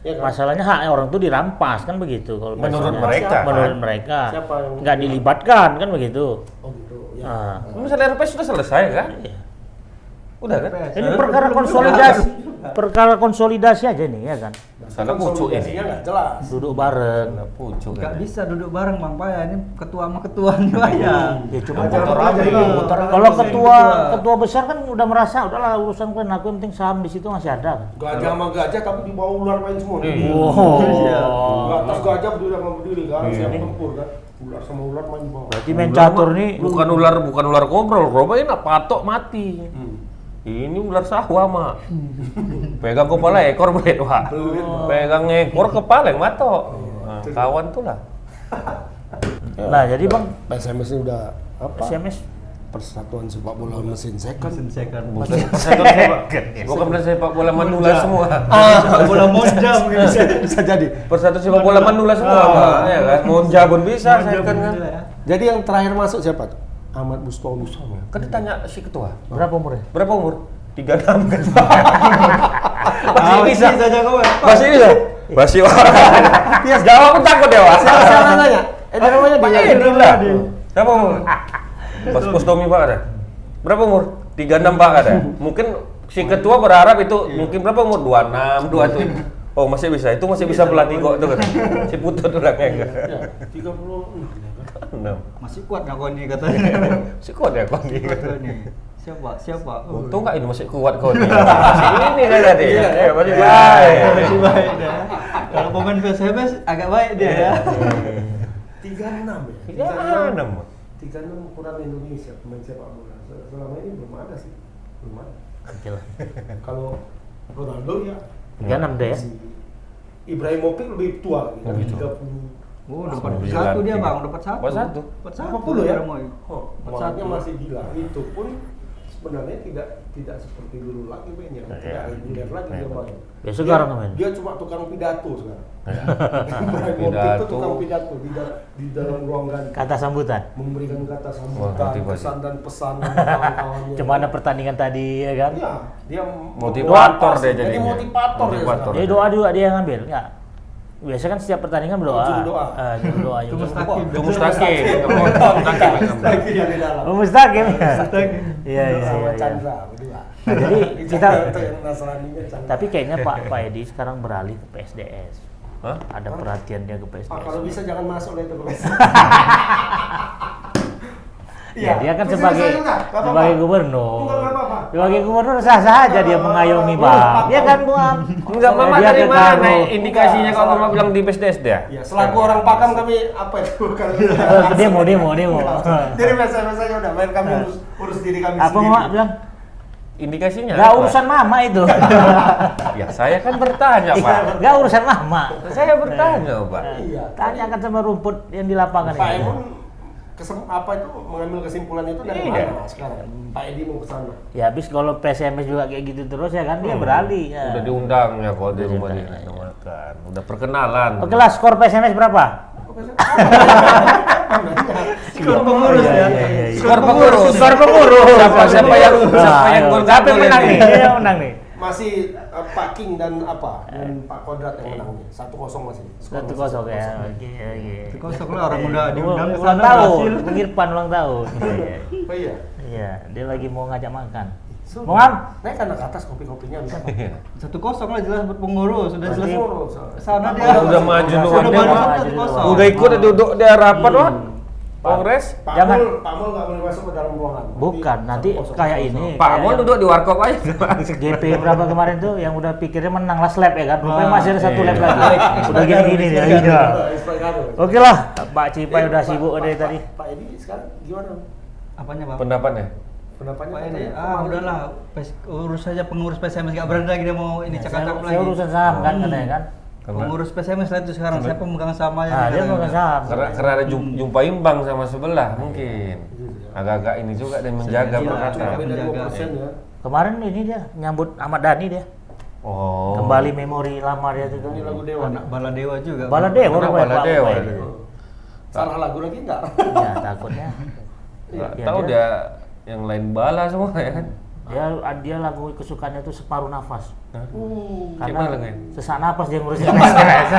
Ya kan? Masalahnya hak orang itu dirampas kan begitu kalau Menurut misalnya. mereka, menurut kan? mereka Siapa yang- nggak dilibatkan kan begitu. Oh gitu. Ya. Ah. Misalnya RPS sudah selesai kan? Iya. Udah kan? Ini perkara konsolidasi aja nih ya kan. Salah pucuk Konsolidasinya ini. nggak jelas. Duduk bareng. Salah pucuk. Nggak ini. bisa duduk bareng Bang Paya, ini ketua sama ketuanya Paya. Ya cuma Acara motor apa aja aja ini. ini? Motor. Kalau ketua besar kan udah merasa udahlah urusan kalian, aku yang penting saham di situ masih ada. Gajah sama gajah tapi di bawah ular main semua. Iya. Nggak, atas gajah berdiri sama berdiri kan, siap tempur kan. Ular sama ular main di bawah. Berarti main catur nih Bukan ular kobrol, roba ini patok mati. Ini ular sawah mak. Pegang kepala ekor belet wak. Pegang ekor kepala yang matok. Nah, kawan tuh lah. Nah, jadi Bang PSMS ini udah apa? SMS Persatuan Sepak Bola Mesin Second. Bukan sepak bola manula semua. Sepak bola monja mungkin Bisa jadi. Persatuan sepak bola manula semua Pak. Ya kan. Monja pun bisa second kan. Jadi yang terakhir masuk siapa tuh? Ahmad Bustomi. Kan ditanya si ketua. berapa umurnya? Berapa umur? 36 kan. Masih bisa. saja kau. Masih bisa. Masih Dia jawab pun takut ya, Wak. Siapa nanya? Dia namanya Pak dia. Edul lah. Berapa umur? Pas Tommy Pak ada. Berapa umur? 36 Pak ada. Mungkin si ketua berharap itu mungkin berapa umur? 26, 27. Oh, masih bisa. Itu masih bisa pelatih kok tuh kan. Si Putut orangnya kan. Ya, 36. 6. Masih kuat nggak kau nih katanya. Si kuat ya kau nih. Katanya. Siapa? Untung nggak ini masih kuat kau nih. Masih ini kan tadi. Ya, masih baik. Masih baik dah. Kalau pemain PSMS agak baik dia ya. 36 Ya, 6. 36 ukuran Indonesia pemain sepak bola. Selama ini belum ada sih. Belum ada. Kecil. Kalau Ronaldo ya 36 deh ya. si Ibrahimovic lebih tua lagi kan, Lebih tua. 30. Oh, dapat satu dia Bang, dapat satu. Dapat satu. Dapat satu. 50 ya? Romoy. Oh, makanya masih gila. Itu pun sebenarnya tidak seperti dulu lagi mainnya. Tidak reguler lagi dia main. Ya sekarang main. Dia cuma tukang pidato sekarang. Ya. Ibrahimovic itu Pidato. tukang pidato di dalam ruang ganti. Kata sambutan. Memberikan kata Wah, sambutan, tiba-tiba. kesan dan pesan kawan-kawannya. Cemana pertandingan tadi ya kan? Iya, dia Motivator dia jadi jadinya. motivator dia Motivator. sekarang. Jadi doa juga dia yang ngambil, enggak? Biasa kan setiap pertandingan berdoa. Juru doa. Juru doa juga. Itu mustaqim. Mustaqim di dalam. Oh, mustaqim. Iya, iya, Sama iya. Chandra berdua. Nah, jadi kita Itu yang Nasraninya Chandra. tapi kayaknya Pak Edi sekarang beralih ke PSDS. Hah? Ada perhatian dia ke PSDS. Kalau bisa jangan masuk lah itu ke Ya, dia kan bisa sebagai juga, nggak apa-apa. sebagai gubernur. Nggak apa-apa. Sebagai gubernur sah-sah aja dia mengayomi Bang. Dia kan buang. Enggak, Mama Dia dari ke mana Karo. indikasinya kalau Mama bilang di PSDS dia? Ya, selaku orang Pakam kami apa itu kalau Demo. Jadi biasa-biasanya udah main kami urus diri kami Apa sendiri. Mak bilang? Indikasinya Enggak apa? urusan mama itu. Ya, saya kan bertanya, Pak. Enggak urusan mama. Saya bertanya, Pak. Iya. Tanyakan sama rumput yang di lapangan Pak ini. Emun apa itu mengambil kesimpulan itu dari Iya. mana sekarang? Pak Edi mau ke sana. Ya habis kalau PSMS juga kayak gitu terus ya kan dia beralih. Ya. Udah diundang ya kalau di Udah rumah diundang, dia ya. makan. Udah perkenalan. Oke lah, skor PSMS berapa? Skor pengurus ya. Skor pengurus. Skor pengurus. Siapa yang gol Siapa yang menang nih? ini? Siapa yang menang nih? Masih Pak King dan Pak Kodrat yang menang nih. 1-0 masih. Skor 1-0 ya. Oke. Kosong lah orang udah diundang ke Ulang sana tahun, berhasil. Pengirpan ulang tahun. Oh iya. Iya, dia lagi mau ngajak makan. Sudah. Mau am? Naik anak atas kopi-kopinya bisa. 1-0 lah jelas buat pengurus, sudah jelas. Pengurus. Sana dia Udah maju duluan Sudah dia, baru Pak. 1-0. Udah ikut duduk dia rapat, Pak. Kongres. Jangan. Pak Mul nggak boleh masuk ke dalam ruangan. Bukan, nanti kayak ini. Pak kayak Mul yang duduk di warkop aja. GP berapa kemarin tuh yang udah pikirnya menang last lap ya kan? Rupanya masih ada satu iya. lap lagi. Udah gini-gini dia. Iya. Istilahnya. Oke lah, Pak Cipai udah sibuk dari tadi. Pak Edi sekarang gimana? Apanya Bang? Pendapatnya? Pendapatnya Pak ini, katanya udahlah, urus saja pengurus PSMS nggak berani lagi dia mau ini cakap-cakap lagi. Saya urusan saham kan katanya kan. Pengurus PSMS lah itu sekarang siapa megang sahamnya? Nah, dia megang saham. Karena ada jumpa imbang sama sebelah mungkin. Agak-agak ini juga dan menjaga Iya, perkataan. Cuma beda Menjaga, 2% ya. Kemarin ini dia nyambut Ahmad Dhani dia. Oh. Kembali memori lama dia itu. Ini lagu Dewa. Anak Baladewa juga. Baladewa, Anak rupanya, Pak. Baladewa. Salah lagu lagi enggak? Ya takutnya. Nggak Ya, tahu dia yang lain bala semua ya kan. Dia lagu kesukaannya itu Separuh Nafas. Gimana Karena lagunya? sesak napas dia ngurusin PSMS.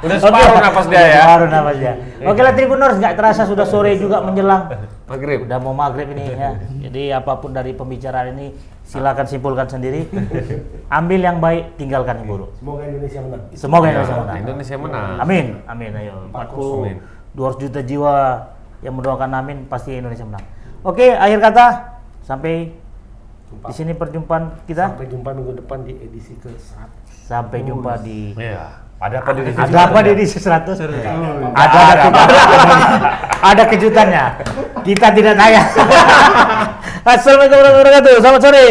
Udah separuh napas dia ya. Separuh napas dia. Oke lah Tribuners, nggak terasa sudah sore juga menjelang. Maghrib. Udah mau maghrib ini ya. Jadi apapun dari pembicaraan ini silakan simpulkan sendiri. Ambil yang baik, tinggalkan yang buruk. Semoga Indonesia menang. Semoga Indonesia menang. Indonesia menang. Amin, amin. Ayo, 40. 200 juta jiwa yang mendoakan amin, pasti Indonesia menang. Oke, akhir kata, sampai di sini perjumpaan kita. Sampai jumpa minggu depan di edisi ke-100. Sampai jumpa di Iya. Ada apa di ada apa di edisi 100? Ada kejutannya. Kita tidak tanya. Assalamualaikum warahmatullahi wabarakatuh. Selamat sore.